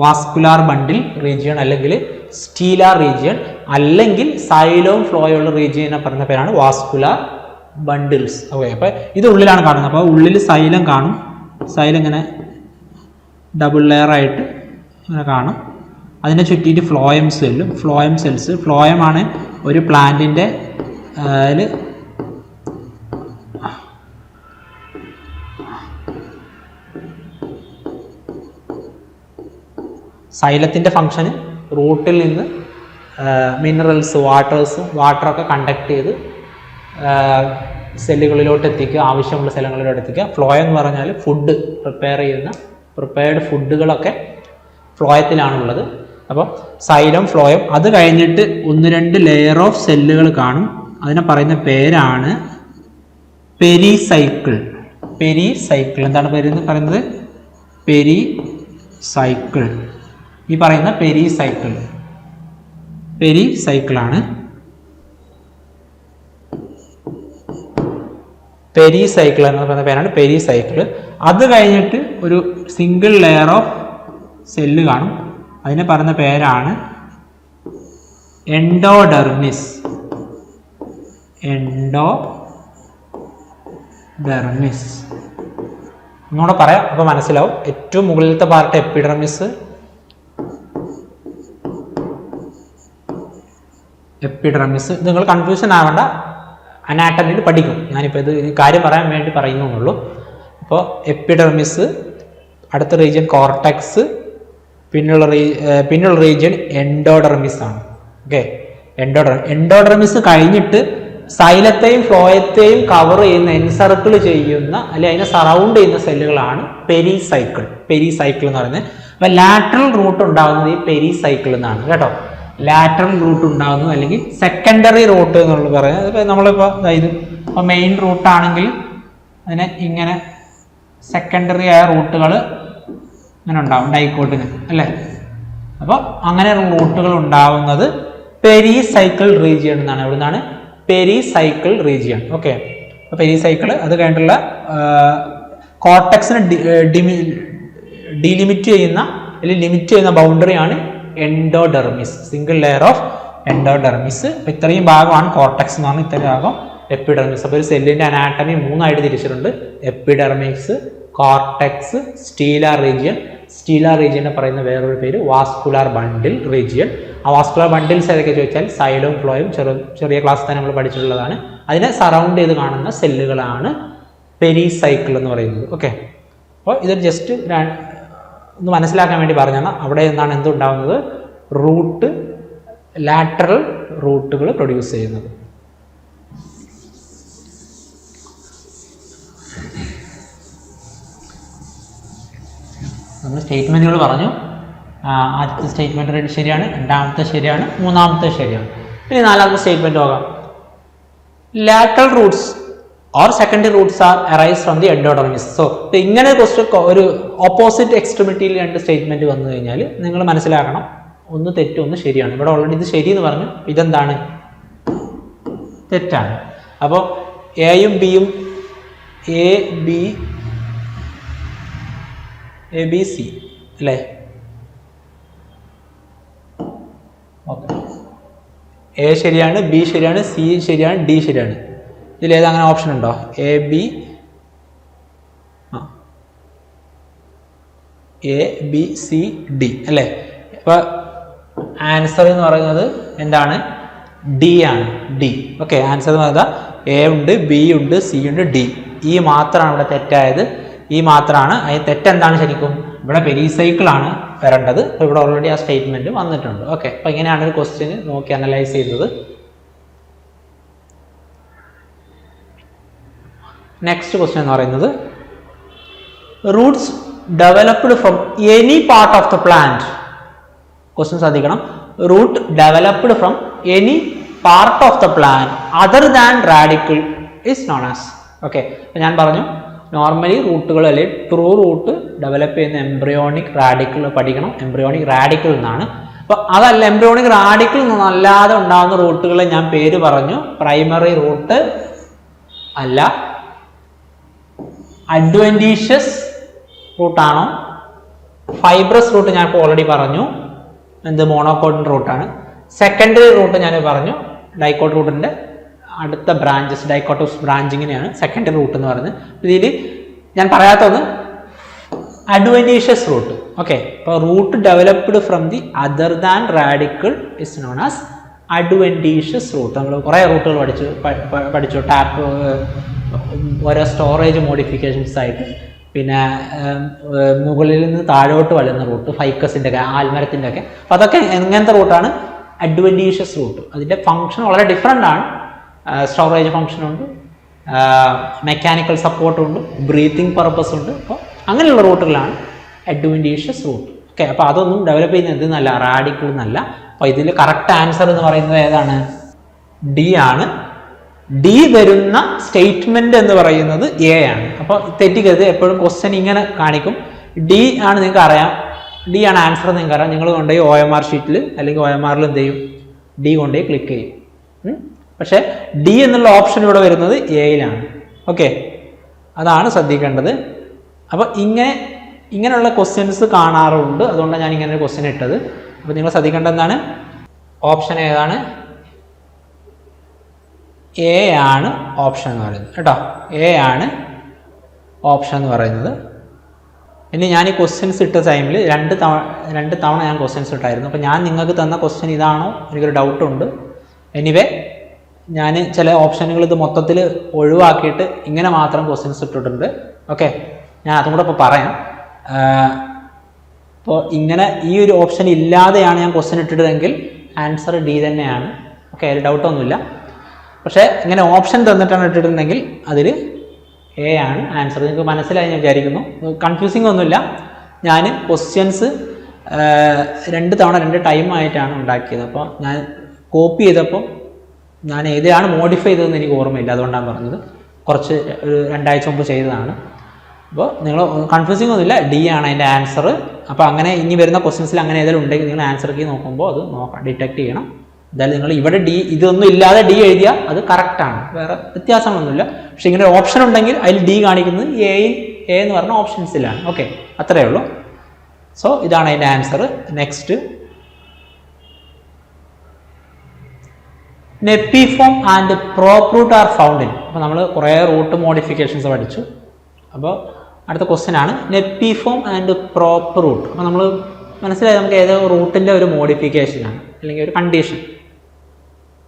വാസ്കുലാർ ബണ്ടിൽ റീജിയൻ അല്ലെങ്കിൽ സ്റ്റീലാർ റീജിയൻ അല്ലെങ്കിൽ സൈലോം ഫ്ലോയുള്ള റീജിയനെ പറയുന്ന പേരാണ് വാസ്കുലാർ ബണ്ടിൽസ്. ഓക്കെ, അപ്പോൾ ഇത് ഉള്ളിലാണ് കാണുന്നത്. അപ്പോൾ ഉള്ളിൽ സൈലം കാണും. സൈലം ഇങ്ങനെ ഡബിൾ ലെയർ ആയിട്ട് ഇങ്ങനെ കാണും. അതിനെ ചുറ്റിയിട്ട് ഫ്ലോയം സെൽസ്. ഫ്ലോയമാണ് ഒരു പ്ലാന്റിൻ്റെ സൈലത്തിൻ്റെ ഫംഗ്ഷന് റൂട്ടിൽ നിന്ന് മിനറൽസ്, വാട്ടറൊക്കെ കണ്ടക്ട് ചെയ്ത് സെല്ലുകളിലോട്ട് എത്തിക്കുക, ആവശ്യമുള്ള സെല്ലുകളിലോട്ട് എത്തിക്കുക. ഫ്ലോയം എന്ന് പറഞ്ഞാൽ ഫുഡ് പ്രിപ്പയർഡ് ഫുഡുകളൊക്കെ ഫ്ലോയത്തിലാണുള്ളത്. അപ്പോൾ സൈലം, ഫ്ലോയം. അത് കഴിഞ്ഞിട്ട് 1-2 ലെയർ ഓഫ് സെല്ലുകൾ കാണും. അതിനെ പറയുന്ന പേരാണ് പെരിസൈക്കിൾ. എന്താണ് പറയുന്നത്? പെരിസൈക്കിൾ. ഈ പറയുന്ന പെരിസൈക്കിളാണ്. പെരിസൈക്കിൾ എന്ന് പറയുന്ന പേരാണ് പെരിസൈക്കിൾ. അത് കഴിഞ്ഞിട്ട് ഒരു സിംഗിൾ ലെയർ ഓഫ് സെല്ല് കാണും. അതിനെ പറയുന്ന പേരാണ് എൻഡോഡെർമിസ്. ഒന്നുകൂടെ പറയാം, അപ്പോൾ മനസ്സിലാവും. ഏറ്റവും മുകളിലത്തെ പാർട്ട് എപ്പിഡെർമിസ്, നിങ്ങൾ കൺഫ്യൂഷൻ ആവേണ്ട, അനാട്ടമിയിൽ പഠിക്കും. ഞാനിപ്പോൾ ഇത് കാര്യം പറയാൻ വേണ്ടി പറയുന്നുള്ളൂ. അപ്പോൾ എപ്പിഡെർമിസ്, അടുത്ത റീജിയൻ കോർട്ടെക്സ്, പിന്നുള്ള റീജിയൻ എൻഡോഡെർമിസ് ആണ്. ഓക്കെ, എൻഡോഡെർമിസ് കഴിഞ്ഞിട്ട് സൈലത്തെയും ഫ്ലോയത്തെയും കവർ ചെയ്യുന്ന, എൻസർക്കിൾ ചെയ്യുന്ന അല്ലെങ്കിൽ അതിനെ സറൗണ്ട് ചെയ്യുന്ന സെല്ലുകളാണ് പെരിസൈക്കിൾ എന്ന് പറയുന്നത്. അപ്പോൾ ലാറ്ററൽ റൂട്ട് ഉണ്ടാകുന്നത് ഈ പെരിസൈക്കിൾ എന്നാണ് കേട്ടോ. ലാറ്ററൽ റൂട്ട് ഉണ്ടാകുന്നത് അല്ലെങ്കിൽ സെക്കൻഡറി റൂട്ട് എന്നുള്ളത് പറയുന്നത്. ഇപ്പോൾ നമ്മളിപ്പോൾ ഇത് ഇപ്പോൾ മെയിൻ റൂട്ടാണെങ്കിൽ അതിനെ ഇങ്ങനെ സെക്കൻഡറി ആയ റൂട്ടുകൾ ഇങ്ങനെ ഉണ്ടാവും, ഡൈക്കോട്ടിന് അല്ലേ. അപ്പോൾ അങ്ങനെ റൂട്ടുകൾ ഉണ്ടാവുന്നത് പെരിസൈക്കിൾ റീജിയൻ എന്നാണ്. എവിടെ നിന്നാണ്? Pericycle region. ഓക്കെ, അപ്പോൾ പെരിസൈക്കിൾ. അത് കഴിഞ്ഞിട്ടുള്ള കോർട്ടെക്സിനെ ഡിലിമിറ്റ് ചെയ്യുന്ന അല്ലെങ്കിൽ ലിമിറ്റ് ചെയ്യുന്ന ബൗണ്ടറിയാണ് എൻഡോഡെർമിസ്, സിംഗിൾ ലെയർ ഓഫ് എൻഡോഡെർമിസ്. അപ്പോൾ ഇത്രയും ഭാഗമാണ് കോർട്ടെക്സ് എന്ന് പറഞ്ഞാൽ, ഇത്രയും ഭാഗം എപ്പിഡെർമിസ്. അപ്പോൾ ഒരു സെല്ലിൻ്റെ അനാട്ടമി 3 ആയിട്ട് തിരിച്ചിട്ടുണ്ട്: എപ്പിഡെർമിസ്, കോർട്ടെക്സ്, സ്റ്റീലാർ റീജിയനെ പറയുന്ന വേറൊരു പേര് വാസ്കുലാർ ബണ്ടിൽ റീജിയൻ. ആ വാസ്കുലാർ ബണ്ടിൽസ് ഏതൊക്കെ ചോദിച്ചാൽ സൈലോം, ഫ്ലോയും ചെറിയ ക്ലാസ് തന്നെ നമ്മൾ പഠിച്ചിട്ടുള്ളതാണ്. അതിനെ സറൗണ്ട് ചെയ്ത് കാണുന്ന സെല്ലുകളാണ് പെരിസൈക്കിൾ എന്ന് പറയുന്നത്. ഓക്കെ, അപ്പോൾ ഇത് ജസ്റ്റ് ഒന്ന് മനസ്സിലാക്കാൻ വേണ്ടി പറഞ്ഞാണ്. അവിടെ നിന്നാണ് എന്തുണ്ടാവുന്നത്? ലാറ്ററൽ റൂട്ടുകൾ പ്രൊഡ്യൂസ് ചെയ്യുന്നത്. നമ്മൾ സ്റ്റേറ്റ്മെൻറ്റുകൾ പറഞ്ഞു. ആദ്യത്തെ സ്റ്റേറ്റ്മെൻറ്റ് ശരിയാണ്, രണ്ടാമത്തെ ശരിയാണ്, മൂന്നാമത്തെ ശരിയാണ്. ഇനി 4ാമത്തെ സ്റ്റേറ്റ്മെൻറ്റ് നോക്കാം. Lateral roots or secondary roots are arise from the endodermis. So ഇങ്ങനെ ഒരു ഓപ്പോസിറ്റ് എക്സ്ട്രിമിറ്റിയിൽ 2 സ്റ്റേറ്റ്മെൻറ്റ് വന്നു കഴിഞ്ഞാൽ നിങ്ങൾ മനസ്സിലാക്കണം, ഒന്ന് തെറ്റും ഒന്ന് ശരിയാണ്. ഇവിടെ ഓൾറെഡി ഇത് ശരി എന്ന് പറഞ്ഞു, ഇതെന്താണ്? തെറ്റാണ്. അപ്പോൾ എയും ബിയും എ ബി സി അല്ലേ? ഓക്കെ, എ ശരിയാണ്, ബി ശരിയാണ്, സി ശരിയാണ്, ഡി ശരിയാണ്. ഇതിലേത് അങ്ങനെ ഓപ്ഷൻ ഉണ്ടോ? എ ബി സി ഡി അല്ലേ? അപ്പോൾ ആൻസർ എന്ന് പറയുന്നത് എന്താണ്? ഡി ആണ്. ഡി. ഓക്കെ, ആൻസർ എന്ന് പറയുന്നത് എ ഉണ്ട്, ബി ഉണ്ട്, സി ഉണ്ട്, ഡി. ഈ മാത്രമാണ് ഇവിടെ തെറ്റായത്. ഈ മാത്രമാണ്. അതിന് തെറ്റെന്താണ് ശരിക്കും? ഇവിടെ പെരിസൈക്കിൾ ആണ് വരേണ്ടത്. അപ്പോൾ ഇവിടെ ഓൾറെഡി ആ സ്റ്റേറ്റ്മെന്റ് വന്നിട്ടുണ്ട്. ഓക്കെ, അപ്പോൾ ഇങ്ങനെയാണ് ഒരു ക്വസ്റ്റ്യൻ നോക്കി അനലൈസ് ചെയ്തത്. നെക്സ്റ്റ് ക്വസ്റ്റ്യൻ എന്ന് പറയുന്നത് roots developed from any part of the plant. Question ശ്രദ്ധിക്കണം. Root developed from any part of the plant other than radicle is known as. Okay, ഞാൻ പറഞ്ഞു നോർമലി റൂട്ടുകൾ അല്ലെങ്കിൽ ട്രൂ റൂട്ട് ഡെവലപ്പ് ചെയ്യുന്ന embryonic radicle പഠിക്കണം. Embryonic radicle എന്നാണ്. അപ്പോൾ അതല്ല, എംബ്രിയോണിക് റാഡിക്കിൾ അല്ലാതെ ഉണ്ടാകുന്ന റൂട്ടുകളെ ഞാൻ പേര് പറഞ്ഞു. പ്രൈമറി റൂട്ട് അല്ല, അഡ്വൻറ്റീഷ്യസ് റൂട്ടാണോ, ഫൈബ്രസ് റൂട്ട് ഞാൻ ഇപ്പോൾ ഓൾറെഡി പറഞ്ഞു, എന്ത് മോണോകോട്ടിൻ റൂട്ടാണ്. സെക്കൻഡറി റൂട്ട് ഞാൻ പറഞ്ഞു, ഡൈക്കോട്ട് റൂട്ടിൻ്റെ അടുത്ത ബ്രാഞ്ചസ്, ഡൈക്കോട്ടോസ് ബ്രാഞ്ചിങ്ങിനെയാണ് സെക്കൻഡറി റൂട്ട് എന്ന് പറയുന്നത്. ഇതിൽ ഞാൻ പറയാത്തൊന്ന് അഡ്വൻറ്റീഷ്യസ് റൂട്ട്. ഓക്കെ, അപ്പോൾ root developed from the other than radicle is known as adventitious root. നമ്മൾ കുറേ റൂട്ടുകൾ പഠിച്ചു. ടാപ്പ് ഓരോ സ്റ്റോറേജ് മോഡിഫിക്കേഷൻസ് ആയിട്ട്, പിന്നെ മുകളിൽ നിന്ന് താഴോട്ട് വളരുന്ന റൂട്ട്, ഫൈക്കസിൻ്റെ ഒക്കെ, ആൽമരത്തിൻ്റെ ഒക്കെ. അപ്പോൾ അതൊക്കെ എങ്ങനത്തെ റൂട്ടാണ്? Adventitious root. അതിൻ്റെ ഫംഗ്ഷൻ വളരെ ഡിഫറെൻ്റ് ആണ്. സ്റ്റോറേജ് ഫംഗ്ഷൻ ഉണ്ട്, മെക്കാനിക്കൽ സപ്പോർട്ട് ഉണ്ട്, ബ്രീത്തിങ് പർപ്പസ് ഉണ്ട്. അപ്പോൾ അങ്ങനെയുള്ള റൂട്ടുകളാണ് അഡ്വൻറ്റീഷ്യസ് റൂട്ട്. ഓക്കെ, അപ്പോൾ അതൊന്നും ഡെവലപ്പ് ചെയ്യുന്നത് എന്നല്ല, റാഡിക്കിൾ എന്നല്ല. അപ്പോൾ ഇതിൽ കറക്റ്റ് ആൻസർ എന്ന് പറയുന്നത് ഏതാണ്? ഡി ആണ്. ഡി വരുന്ന സ്റ്റേറ്റ്മെന്റ് എന്ന് പറയുന്നത് എ ആണ്. അപ്പോൾ തെറ്റിക്കരുത്. എപ്പോഴും ക്വസ്റ്റ്യൻ ഇങ്ങനെ കാണിക്കും. ഡി ആണ് നിങ്ങൾക്ക് അറിയാം, ഡി ആണ് ആൻസർ നിങ്ങൾക്ക് അറിയാം. നിങ്ങൾ കൊണ്ടുപോയി OMR ഷീറ്റിൽ അല്ലെങ്കിൽ OMRൽ എന്ത് ചെയ്യും? ഡി കൊണ്ടുപോയി ക്ലിക്ക് ചെയ്യും. പക്ഷേ ഡി എന്നുള്ള ഓപ്ഷൻ ഇവിടെ വരുന്നത് എയിലാണ്. ഓക്കെ, അതാണ് ശ്രദ്ധിക്കേണ്ടത്. അപ്പോൾ ഇങ്ങനെയുള്ള ക്വസ്റ്റ്യൻസ് കാണാറുണ്ട്. അതുകൊണ്ടാണ് ഞാൻ ഇങ്ങനെ ഒരു ക്വസ്റ്റ്യൻ ഇട്ടത്. അപ്പോൾ നിങ്ങൾ ശ്രദ്ധിക്കേണ്ടത് എന്താണ്? ഓപ്ഷൻ ഏതാണ്? എ ആണ് ഓപ്ഷൻ എന്ന് പറയുന്നത് കേട്ടോ. എ ആണ് ഓപ്ഷൻ എന്ന് പറയുന്നത്. ഇനി ഞാൻ ഈ ക്വസ്റ്റ്യൻസ് ഇട്ട ടൈമിൽ രണ്ട് തവണ ഞാൻ ക്വസ്റ്റ്യൻസ് ഇട്ടായിരുന്നു. അപ്പോൾ ഞാൻ നിങ്ങൾക്ക് തന്ന ക്വസ്റ്റ്യൻ ഇതാണോ എനിക്കൊരു ഡൗട്ടുണ്ട്. എനിവേ ഞാൻ ചില ഓപ്ഷനുകൾ ഇത് മൊത്തത്തിൽ ഒഴിവാക്കിയിട്ട് ഇങ്ങനെ മാത്രം ക്വസ്റ്റ്യൻസ് ഇട്ടിട്ടുണ്ട്. ഓക്കെ, ഞാൻ അതും കൂടെ ഇപ്പോൾ പറയാം. അപ്പോൾ ഇങ്ങനെ ഈ ഒരു ഓപ്ഷൻ ഇല്ലാതെയാണ് ഞാൻ ക്വസ്റ്റ്യൻ ഇട്ടിട്ടതെങ്കിൽ ആൻസർ ഡി തന്നെയാണ്. ഓക്കെ, അതിൽ ഡൗട്ടൊന്നുമില്ല. പക്ഷേ ഇങ്ങനെ ഓപ്ഷൻ തന്നിട്ടാണ് ഇട്ടിട്ടുണ്ടെങ്കിൽ അതിൽ എ ആണ് ആൻസർ. നിങ്ങൾക്ക് മനസ്സിലായി ഞാൻ വിചാരിക്കുന്നു. കൺഫ്യൂസിങ് ഒന്നുമില്ല. ഞാൻ ക്വസ്റ്റ്യൻസ് 2 തവണ 2 ടൈമായിട്ടാണ് ഉണ്ടാക്കിയത്. അപ്പോൾ ഞാൻ കോപ്പി ചെയ്തപ്പോൾ ഞാൻ ഏതാണ് മോഡിഫൈ ചെയ്തതെന്ന് എനിക്ക് ഓർമ്മയില്ല. അതുകൊണ്ടാണ് പറഞ്ഞത്. കുറച്ച് ഒരു 2 ആഴ്ച മുമ്പ് ചെയ്തതാണ്. അപ്പോൾ നിങ്ങൾ കൺഫ്യൂസിങ് ഒന്നുമില്ല, ഡി ആണ് അതിൻ്റെ ആൻസർ. അപ്പോൾ അങ്ങനെ ഇനി വരുന്ന ക്വസ്റ്റ്യൻസിൽ അങ്ങനെ ഏതെങ്കിലും ഉണ്ടെങ്കിൽ നിങ്ങൾ ആൻസർ കീ നോക്കുമ്പോൾ അത് ഡിറ്റക്ട് ചെയ്യണം. എന്തായാലും നിങ്ങൾ ഇവിടെ ഡി ഇതൊന്നും ഇല്ലാതെ ഡി എഴുതിയാൽ അത് കറക്റ്റാണ്, വേറെ വ്യത്യാസങ്ങളൊന്നുമില്ല. പക്ഷെ ഇങ്ങനെ ഒരു ഓപ്ഷൻ ഉണ്ടെങ്കിൽ അതിൽ ഡി കാണിക്കുന്നത് എ എന്ന് പറഞ്ഞ ഓപ്ഷൻസിലാണ്. ഓക്കെ, അത്രയേ ഉള്ളൂ. സോ ഇതാണ് അതിൻ്റെ answer. Next, napiform and prop root are found in. അപ്പോൾ നമ്മൾ കുറേ റൂട്ട് മോഡിഫിക്കേഷൻസ് പഠിച്ചു. അപ്പോൾ അടുത്ത ക്വസ്റ്റ്യൻ ആണ് നെപ്പിഫോം ആൻഡ് പ്രോപ്പ് റൂട്ട്. അപ്പോൾ നമ്മൾ മനസ്സിലായി നമുക്ക് ഏതോ റൂട്ടിൻ്റെ ഒരു മോഡിഫിക്കേഷനാണ് അല്ലെങ്കിൽ ഒരു കണ്ടീഷൻ.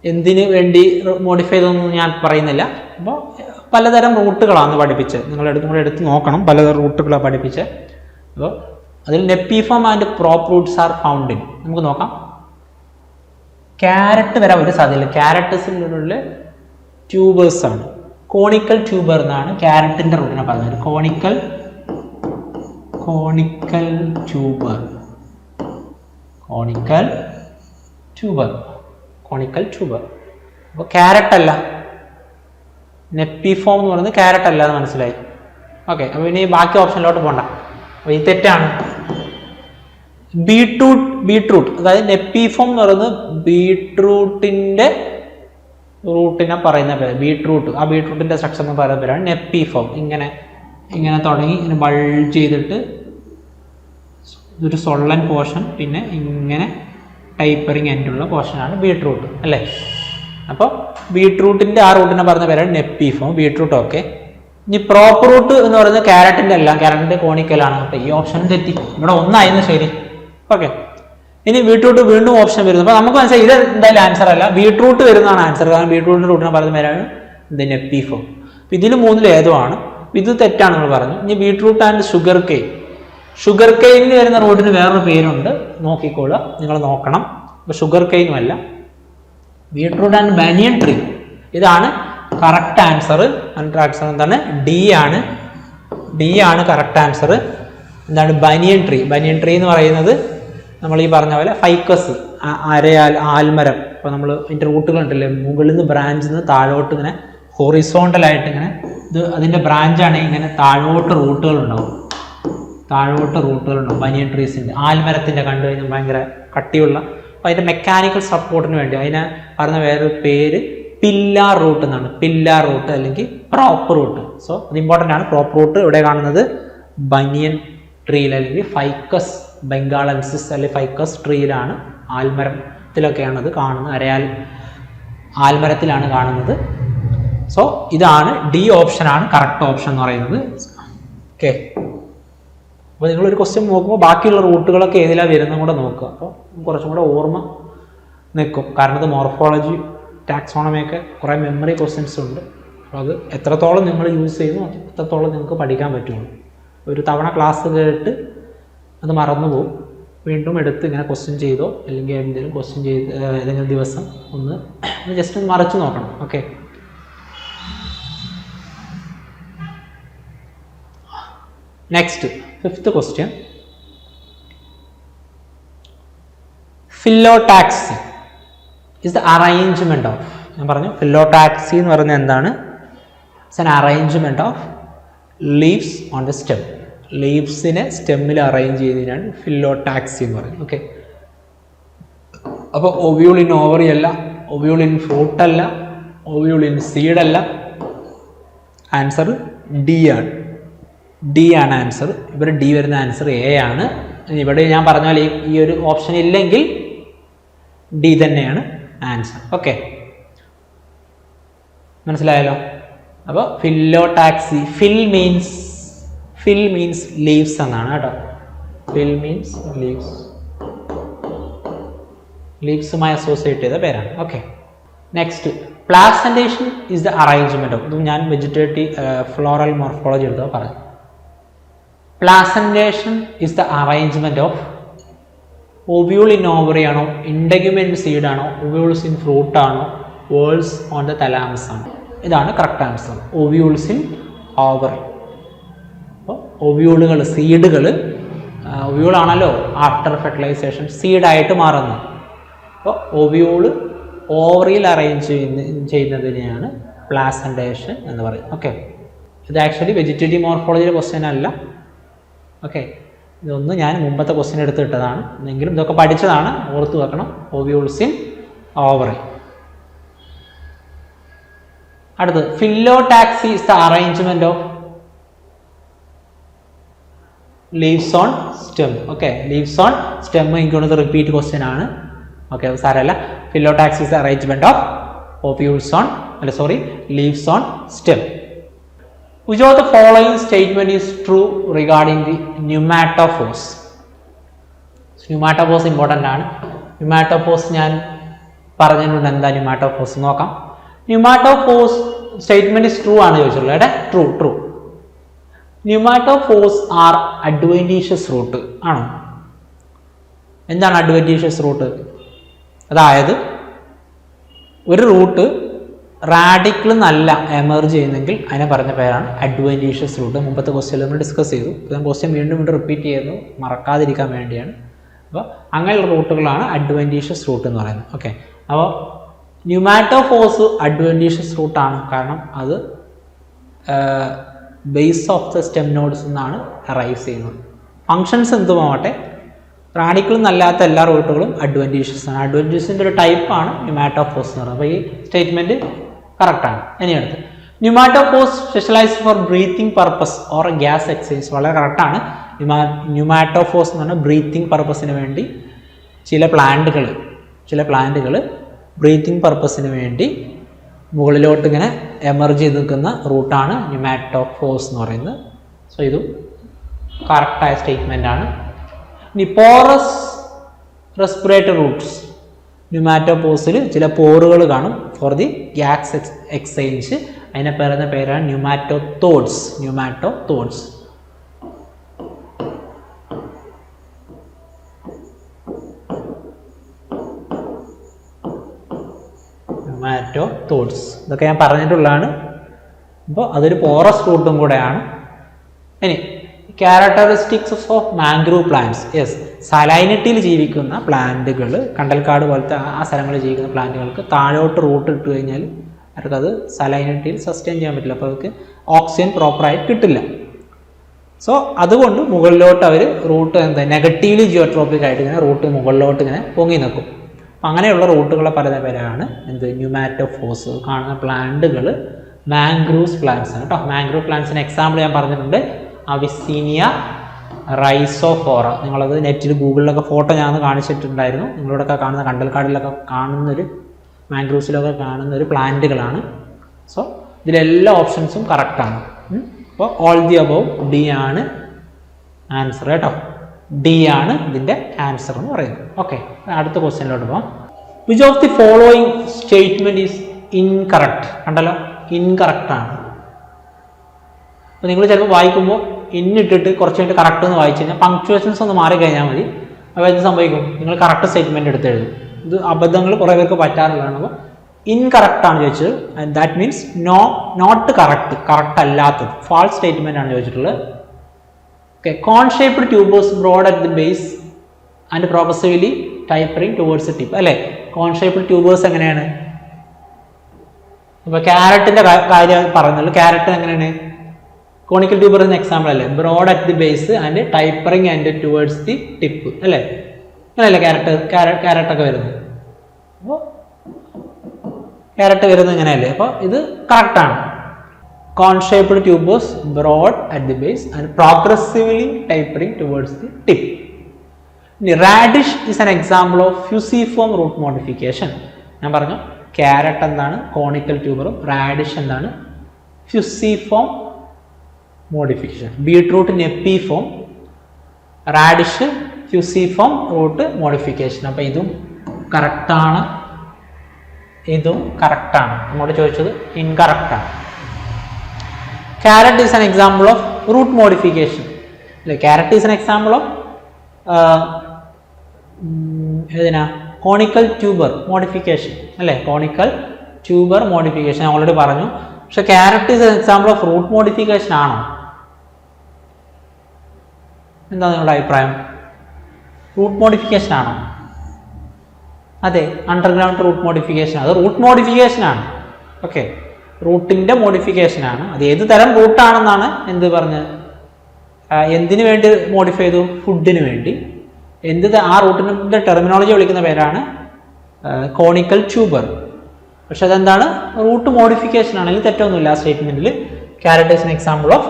എന്തിന് വേണ്ടി മോഡിഫൈ ചെയ്തതെന്ന് ഞാൻ പറയുന്നില്ല. അപ്പോൾ പലതരം റൂട്ടുകളാണ് പഠിപ്പിച്ചത്. നിങ്ങൾ എടുത്ത് നോക്കണം, പലതരം റൂട്ടുകളാണ് പഠിപ്പിച്ചത്. അപ്പോൾ അതിൽ napiform and prop roots are found in. നമുക്ക് നോക്കാം. ക്യാരറ്റ് വരാൻ ഒരു സാധ്യതയില്ല. ക്യാരറ്റസിനുള്ള ട്യൂബേഴ്സ് ആണ്. കോണിക്കൽ ട്യൂബർ എന്നാണ് ക്യാരറ്റിൻ്റെ റൂട്ടിനെ പറഞ്ഞത്. Conical tuber. അപ്പോൾ ക്യാരറ്റ് അല്ല, നെപ്പിഫോം എന്ന് പറയുന്നത് ക്യാരറ്റ് അല്ല എന്ന് മനസ്സിലായി. ഓക്കെ, അപ്പോൾ ഇനി ബാക്കി ഓപ്ഷനിലോട്ട് പോകണ്ട. അപ്പോൾ ഈ തെറ്റാണ്. ബീട്രൂട്ട്, അതായത് നെപ്പിഫോം എന്ന് പറയുന്നത് ബീട്രൂട്ടിൻ്റെ റൂട്ടിനെ പറയുന്ന പേര് ബീട്രൂട്ട്. ആ ബീട്രൂട്ടിൻ്റെ സ്ട്രക്ചർ എന്ന് പറയുന്ന പേരാണ് നെപ്പിഫോം. ഇങ്ങനെ ഇങ്ങനെ തുടങ്ങി ഇങ്ങനെ ബൾജ് ചെയ്തിട്ട് ഇതൊരു സൊള്ളൻ പോർഷൻ, പിന്നെ ഇങ്ങനെ ടൈപ്പറിങ് എൻഡുള്ള പോർഷനാണ് ബീട്രൂട്ട് അല്ലേ. അപ്പോൾ ബീട്രൂട്ടിൻ്റെ ആ റൂട്ടിനെ പറഞ്ഞ പേരാണ് നെപ്പിഫോം. Beetroot okay. ഇനി പ്രോപ്പർ റൂട്ട് എന്ന് പറയുന്നത് ക്യാരറ്റിൻ്റെ അല്ല, ക്യാരറ്റിൻ്റെ കോണിക്കലാണ്. അപ്പോൾ ഈ ഓപ്ഷൻ തെറ്റി, ഇവിടെ ഒന്നായിരുന്നു ശരി. ഓക്കെ, ഇനി ബീട്രൂട്ട് വീണ്ടും ഓപ്ഷൻ വരുന്നു. അപ്പോൾ നമുക്ക് മനസ്സിലായി ഇത് എന്തായാലും ആൻസർ അല്ല, ബീട്രൂട്ട് വരുന്നതാണ് ആൻസർ. കാരണം ബീട്രൂട്ടിൻ്റെ റൂട്ടിനെ പറയുന്ന പേരാണ് ഇത് നെപ്പിഫോം. അപ്പോൾ ഇതിൽ മൂന്നിൽ ഏതോ ആണ്, ഇത് തെറ്റാണ് നമ്മൾ പറഞ്ഞു. ഇനി beetroot and sugar cane. Sugar കെയിനിൽ വരുന്ന റൂട്ടിന് വേറൊരു പേരുണ്ട്, നോക്കിക്കോളുക, നിങ്ങൾ നോക്കണം. അപ്പോൾ ഷുഗർ കെയിനും അല്ല. ബീട്രൂട്ട് ആൻഡ് ബനിയൻ ട്രീ, ഇതാണ് കറക്റ്റ് ആൻസർ. ആൻസർ എന്താണ്? ഡി ആണ്. ഡി ആണ് കറക്റ്റ് ആൻസർ. എന്താണ്? ബനിയൻ ട്രീ. ബനിയൻ ട്രീ എന്ന് പറയുന്നത് നമ്മൾ ഈ പറഞ്ഞ പോലെ ഫൈക്കസ്, അരയാൽ, ആൽമരം. ഇപ്പോൾ നമ്മൾ അതിൻ്റെ റൂട്ടുകൾ ഉണ്ടല്ലേ, മുകളിൽ നിന്ന് ബ്രാഞ്ചിൽ നിന്ന് താഴോട്ട് ഇങ്ങനെ ഹൊറിസോണ്ടലായിട്ട് ഇങ്ങനെ ഇത് അതിൻ്റെ ബ്രാഞ്ചാണ്. ഇങ്ങനെ താഴോട്ട് റൂട്ടുകളുണ്ടാവും, താഴോട്ട് റൂട്ടുകളുണ്ടാവും ബനിയൻ ട്രീസിൻ്റെ. ആൽമരത്തിൻ്റെ കണ്ടു കഴിഞ്ഞാൽ ഭയങ്കര കട്ടിയുള്ള. അപ്പോൾ അതിൻ്റെ മെക്കാനിക്കൽ സപ്പോർട്ടിന് വേണ്ടി അതിനെ പറഞ്ഞ വേറൊരു പേര് പില്ലാർ റൂട്ട് എന്നാണ്. പില്ലാർ റൂട്ട് അല്ലെങ്കിൽ പ്രോപ്പർ റൂട്ട്. സോ അത് ഇമ്പോർട്ടൻ്റ് ആണ്. പ്രോപ്പർ റൂട്ട് ഇവിടെ കാണുന്നത് ബനിയൻ ട്രീയിൽ അല്ലെങ്കിൽ ഫൈക്കസ് ബംഗാളൻസിസ് അല്ലെങ്കിൽ ഫൈക്കസ് ട്രീയിലാണ്, ആൽമരത്തിലൊക്കെയാണ് അത് കാണുന്നത്. അരയാൽ ആൽമരത്തിലാണ് കാണുന്നത്. സോ ഇതാണ് ഡി ഓപ്ഷനാണ് കറക്റ്റ് ഓപ്ഷൻ എന്ന് പറയുന്നത്. ഓക്കെ, അപ്പോൾ നിങ്ങളൊരു ക്വസ്റ്റ്യൻ നോക്കുമ്പോൾ ബാക്കിയുള്ള റൂട്ടുകളൊക്കെ ഏതിലാണ് വരുന്നത് കൂടെ നോക്കുക. അപ്പോൾ കുറച്ചും കൂടെ ഓർമ്മ നിൽക്കും. കാരണം ഇത് മോർഫോളജി, ടാക്സോണമിയൊക്കെ കുറേ മെമ്മറി ക്വസ്റ്റ്യൻസ് ഉണ്ട്. അപ്പോൾ അത് എത്രത്തോളം നിങ്ങൾ യൂസ് ചെയ്യുന്നു അത്രത്തോളം നിങ്ങൾക്ക് പഠിക്കാൻ പറ്റുള്ളൂ. ഒരു തവണ ക്ലാസ് കേട്ട് അത് മറന്നു പോകും. വീണ്ടും എടുത്ത് ഇങ്ങനെ ക്വസ്റ്റ്യൻ ചെയ്തോ അല്ലെങ്കിൽ എന്തെങ്കിലും ക്വസ്റ്റ്യൻ ചെയ്ത് ഏതെങ്കിലും ദിവസം ഒന്ന് ജസ്റ്റ് ഒന്ന് മറിച്ച് നോക്കണം. Okay, next fifth question. Phyllotaxy is the arrangement of, ഞാൻ പറഞ്ഞു ഫില്ലോടാക്സി എന്ന് പറയുന്നത് എന്താണ്? It's an arrangement of leaves on the stem. ലീവ്സിനെ സ്റ്റെമ്മിൽ അറേഞ്ച് ചെയ്തതിനാണ് ഫില്ലോടാക്സി എന്ന് പറയുന്നത്. ഓക്കെ, അപ്പോൾ ഒവ്യൂൾ ഇൻ ഓവറി അല്ല, ഒവ്യൂൾ ഇൻ ഫ്രൂട്ട് അല്ല, ഒവ്യൂൾ ഇൻ സീഡ് അല്ല. ആൻസർ ഡി ആണ്. ഡി ആണ് ആൻസർ. ഇവിടെ ഡി വരുന്ന ആൻസർ എ ആണ്. ഇവിടെ ഞാൻ പറഞ്ഞാൽ ഈ ഒരു ഓപ്ഷൻ ഇല്ലെങ്കിൽ ഡി തന്നെയാണ് ആൻസർ. ഓക്കെ, മനസ്സിലായല്ലോ? അപ്പോൾ ഫില്ലോടാക്സി, ഫിൽ മീൻസ് ലീവ്സ് എന്നാണ് കേട്ടോ. ഫിൽ മീൻസ് ലീവ്സ്, ലീവ്സുമായി അസോസിയേറ്റ് ചെയ്ത പേരാണ്. Okay, next placentation is the arrangement of, ഇത് ഞാൻ വെജിറ്റേറ്റീവ് ഫ്ലോറൽ മോർഫോളജി എടുത്തോ പറഞ്ഞു. Placentation is the arrangement of ovule in ovary ആണോ, ഇൻഡഗ്യുമെന്റ് സീഡ് ആണോ, ഒവ്യൂൾസ് ഇൻ ഫ്രൂട്ട് ആണോ, വേൾസ് ഓൺ ദ തലാമസ് ആണ്. ഇതാണ് correct answer. Ovules in ovary. അപ്പോൾ ഒവ്യൂളുകൾ, സീഡുകൾ, ഒവ്യൂളാണല്ലോ ആഫ്റ്റർ ഫെർട്ടിലൈസേഷൻ സീഡായിട്ട് മാറുന്നത്. അപ്പോൾ ഒവ്യൂള് ഓവറിയിൽ അറേഞ്ച് ചെയ്യുന്നതിനെയാണ് പ്ലാസന്റേഷൻ എന്ന് പറയുന്നത്. ഓക്കെ, ഇത് ആക്ച്വലി വെജിറ്റേറ്റീവ് മോർഫോളജിയുടെ ക്വസ്റ്റ്യൻ അല്ല. ഓക്കെ, ഇതൊന്ന് ഞാൻ മുമ്പത്തെ ക്വസ്റ്റ്യൻ എടുത്തിട്ടതാണ്, എങ്കിലും ഇതൊക്കെ പഠിച്ചതാണ്, ഓർത്ത് വെക്കണം. Ovules in ovary. അടുത്തത് phyllotaxy is the arrangement of leaves on stem. Okay, leaves on stem എനിക്കൊന്ന് റിപ്പീറ്റ് ക്വസ്റ്റ്യൻ ആണ്. ഓക്കെ, സാരമല്ല. Phyllotaxy is the arrangement of ovules on leaves on stem. Which of the following statement is true regarding the pneumatophores? Pneumatophores important ആണ്. Pneumatophores ഞാൻ പറഞ്ഞിട്ടുണ്ട്. എന്താ pneumatophores നോക്കാം. Pneumatophores statement is true ആണ് ചോദിച്ചുള്ളത്. അല്ലേ, true. Pneumatophores are adventitious root ആണോ? എന്താണ് adventitious root? അതായത് ഒരു റൂട്ട് റാഡിക്കിൾ നല്ല എമർജ് ചെയ്യുന്നെങ്കിൽ അതിനെ പറഞ്ഞ പേരാണ് അഡ്വൻറ്റീഷ്യസ് റൂട്ട്. മുമ്പത്തെ ക്വസ്റ്റ്യൻ നമ്മൾ ഡിസ്കസ് ചെയ്തു. ഞാൻ ക്വസ്റ്റ്യൻ വീണ്ടും റിപ്പീറ്റ് ചെയ്യുന്നു, മറക്കാതിരിക്കാൻ വേണ്ടിയാണ്. അപ്പോൾ അങ്ങനെയുള്ള റൂട്ടുകളാണ് അഡ്വൻറ്റീഷ്യസ് റൂട്ട് എന്ന് പറയുന്നത്. ഓക്കെ, അപ്പോൾ ന്യൂമാറ്റോഫോഴ്സ് അഡ്വൻറ്റീഷ്യസ് റൂട്ടാണ്. കാരണം അത് base of the stem nodes എന്നാണ് അറൈസ് ചെയ്യുന്നത്. ഫങ്ഷൻസ് എന്തുമാവട്ടെ റാഡിക്കൽ എന്നല്ലാത്ത എല്ലാ റൂട്ടുകളും അഡ്വൻറ്റീഷ്യസ് ആണ്. അഡ്വൻറ്റീഷ്യസിൻ്റെ ഒരു ടൈപ്പാണ് ന്യൂമാറ്റോഫോഴ്സ് എന്ന് പറയുന്നത്. അപ്പോൾ ഈ സ്റ്റേറ്റ്മെൻറ്റ് കറക്റ്റാണ്. ഇനി അടുത്ത് pneumatophores specialised for breathing purpose or gas exchange. വളരെ കറക്റ്റാണ്. ന്യൂമാറ്റോഫോഴ്സ് എന്ന് പറഞ്ഞാൽ ബ്രീത്തിങ് പർപ്പസിന് വേണ്ടി ചില പ്ലാന്റുകൾ ബ്രീത്തിങ് പർപ്പസിന് വേണ്ടി മുകളിലോട്ട് ഇങ്ങനെ എമർജ് ചെയ്ത് നിൽക്കുന്ന റൂട്ടാണ് ന്യൂമാറ്റോഫോഴ്സ് എന്ന് പറയുന്നത്. സോ ഇതും കറക്റ്റായ സ്റ്റേറ്റ്മെൻ്റ് ആണ്. ഇനി പോറസ് റെസ്പിറേറ്ററി റൂട്ട്സ്. ന്യൂമാറ്റോഫോഴ്സിൽ ചില പോറുകൾ കാണും ഫോർ ദി ഗ്യാസ് എക്സ്ചേഞ്ച്. അതിനെ പറയുന്ന പേരാണ് ന്യൂമാറ്റോതോഡ്സ്. ഇതൊക്കെ ഞാൻ പറഞ്ഞിട്ടുള്ളതാണ്. അപ്പോൾ അതൊരു പോറസ് റൂട്ടും കൂടെയാണ്. ഇനി characteristics of mangrove plants. Yes, സലൈനിറ്റിയിൽ ജീവിക്കുന്ന പ്ലാന്റുകൾ, കണ്ടൽക്കാട് പോലത്തെ ആ സ്ഥലങ്ങളിൽ ജീവിക്കുന്ന പ്ലാന്റുകൾക്ക് താഴോട്ട് റൂട്ട് ഇട്ട് കഴിഞ്ഞാൽ അവർക്കത് സലൈനിറ്റിയിൽ സസ്റ്റെയിൻ ചെയ്യാൻ പറ്റില്ല. അപ്പോൾ അവർക്ക് ഓക്സിജൻ പ്രോപ്പറായിട്ട് കിട്ടില്ല. സോ അതുകൊണ്ട് മുകളിലോട്ട് അവർ റൂട്ട് നെഗറ്റീവ്ലി ജിയോട്രോപ്പിക് ആയിട്ട് ഇങ്ങനെ റൂട്ട് മുകളിലോട്ട് ഇങ്ങനെ പൊങ്ങി നിൽക്കും. അപ്പം അങ്ങനെയുള്ള റൂട്ടുകളെ പേരാണ് ന്യൂമാറ്റോഫോഴ്സ്. കാണുന്ന പ്ലാന്റുകൾ മാംഗ്രൂവ്സ് പ്ലാന്റ്സ് ആണ് കേട്ടോ. മാംഗ്രൂവ് പ്ലാന്റ്സിന് എക്സാമ്പിൾ ഞാൻ പറഞ്ഞിട്ടുണ്ട്. അവിസീനിയ റൈസോഫോറ. നിങ്ങളത് നെറ്റിൽ ഗൂഗിളിലൊക്കെ ഫോട്ടോ ഞാൻ കാണിച്ചിട്ടുണ്ടായിരുന്നു. നിങ്ങളിവിടെയൊക്കെ കാണുന്ന കണ്ടൽക്കാടിലൊക്കെ കാണുന്നൊരു മാംഗ്രൂവ്സിലൊക്കെ കാണുന്നൊരു പ്ലാന്റുകളാണ്. സോ ഇതിലെല്ലാ ഓപ്ഷൻസും കറക്റ്റാണ്. അപ്പോൾ ഓൾ ദി അബവ് ഡി ആണ് ആൻസർ കേട്ടോ. ഡി ആണ് ഇതിൻ്റെ ആൻസർ എന്ന് പറയുന്നത്. ഓക്കെ, അടുത്ത ക്വസ്റ്റ്യനിലോട്ട് പോകാം. Which of the following statement is incorrect? കണ്ടല്ലോ, ഇൻകറക്റ്റ് ആണ്. അപ്പോൾ നിങ്ങൾ ചിലപ്പോൾ വായിക്കുമ്പോൾ ഇന്നിട്ടിട്ട് കുറച്ച് കഴിഞ്ഞിട്ട് കറക്റ്റ് എന്ന് വായിച്ചു കഴിഞ്ഞാൽ പങ്ക്ച്വേഷൻസ് ഒന്ന് മാറിക്കഴിഞ്ഞാൽ മതി. അപ്പോൾ എന്ത് സംഭവിക്കും? നിങ്ങൾ കറക്റ്റ് സ്റ്റേറ്റ്മെൻറ്റ് എടുത്ത് എഴുതും. ഇത് അബദ്ധങ്ങൾ കുറേ പേർക്ക് പറ്റാറുള്ളതാണ്. അപ്പോൾ ഇൻകറക്റ്റ് ആണ് ചോദിച്ചത്. And that means not correct അല്ലാത്തത്, ഫാൾസ് സ്റ്റേറ്റ്മെൻ്റ് ആണ് ചോദിച്ചിട്ടുള്ളത്. Okay, cone shaped tubers broad at the base and progressively tapering towards the tip. അല്ലേ, കോൺ ഷേപ്ഡ് ട്യൂബേഴ്സ് എങ്ങനെയാണ്? ഇപ്പോൾ ക്യാരറ്റിൻ്റെ കാര്യം പറഞ്ഞുള്ളൂ. ക്യാരറ്റ് എങ്ങനെയാണ്? കോണിക്കൽ ട്യൂബർ എന്ന എക്സാമ്പിൾ അല്ലേ? Broad at the base and tapering and towards the tip അല്ലേ? അങ്ങനെയല്ലേ ക്യാരറ്റൊക്കെ വരുന്നത്? അപ്പോൾ ക്യാരറ്റ് വരുന്നത് ഇങ്ങനെയല്ലേ? അപ്പോൾ ഇത് കറക്റ്റാണ്. Cone shaped tubers broad at the base and progressively tapering towards the tip. ഇനി radish is an example of fusiform root modification. ഞാൻ പറഞ്ഞു ക്യാരറ്റ് എന്താണ് കോണിക്കൽ ട്യൂബറും, റാഡിഷ് എന്താണ് fusiform modification. Beetroot napiform, radish fusiform root modification. അപ്പോൾ ഇതും കറക്റ്റാണ്, ഇതും കറക്റ്റാണ്. നമ്മോട് ചോദിച്ചത് ഇൻകറക്റ്റാണ്. Carrot is an example of root modification അല്ലേ? Carrot is an example of ഏതിനാ? കോണിക്കൽ ട്യൂബർ മോഡിഫിക്കേഷൻ അല്ലേ? കോണിക്കൽ ട്യൂബർ മോഡിഫിക്കേഷൻ ഞാൻ ഓൾറെഡി പറഞ്ഞു. പക്ഷെ carrot is an example of root modification ആണോ? എന്താ നിങ്ങളുടെ അഭിപ്രായം? റൂട്ട് മോഡിഫിക്കേഷൻ ആണോ? അതെ, അണ്ടർഗ്രൗണ്ട് റൂട്ട് മോഡിഫിക്കേഷൻ. അത് റൂട്ട് മോഡിഫിക്കേഷൻ ആണ്. ഓക്കെ, റൂട്ടിൻ്റെ മോഡിഫിക്കേഷൻ ആണ്. അത് ഏത് തരം റൂട്ടാണെന്നാണ് എന്ത് പറഞ്ഞത്? എന്തിനു വേണ്ടി മോഡിഫൈ ചെയ്തു? ഫുഡിന് വേണ്ടി. ആ റൂട്ടിൻ്റെ ടെർമിനോളജി വിളിക്കുന്ന പേരാണ് കോണിക്കൽ ട്യൂബർ. പക്ഷെ അതെന്താണ്? റൂട്ട് മോഡിഫിക്കേഷൻ ആണ്. ഇതിൽ തെറ്റൊന്നുമില്ല. ആ സ്റ്റേറ്റ്മെൻറ്റിൽ carrot is an example of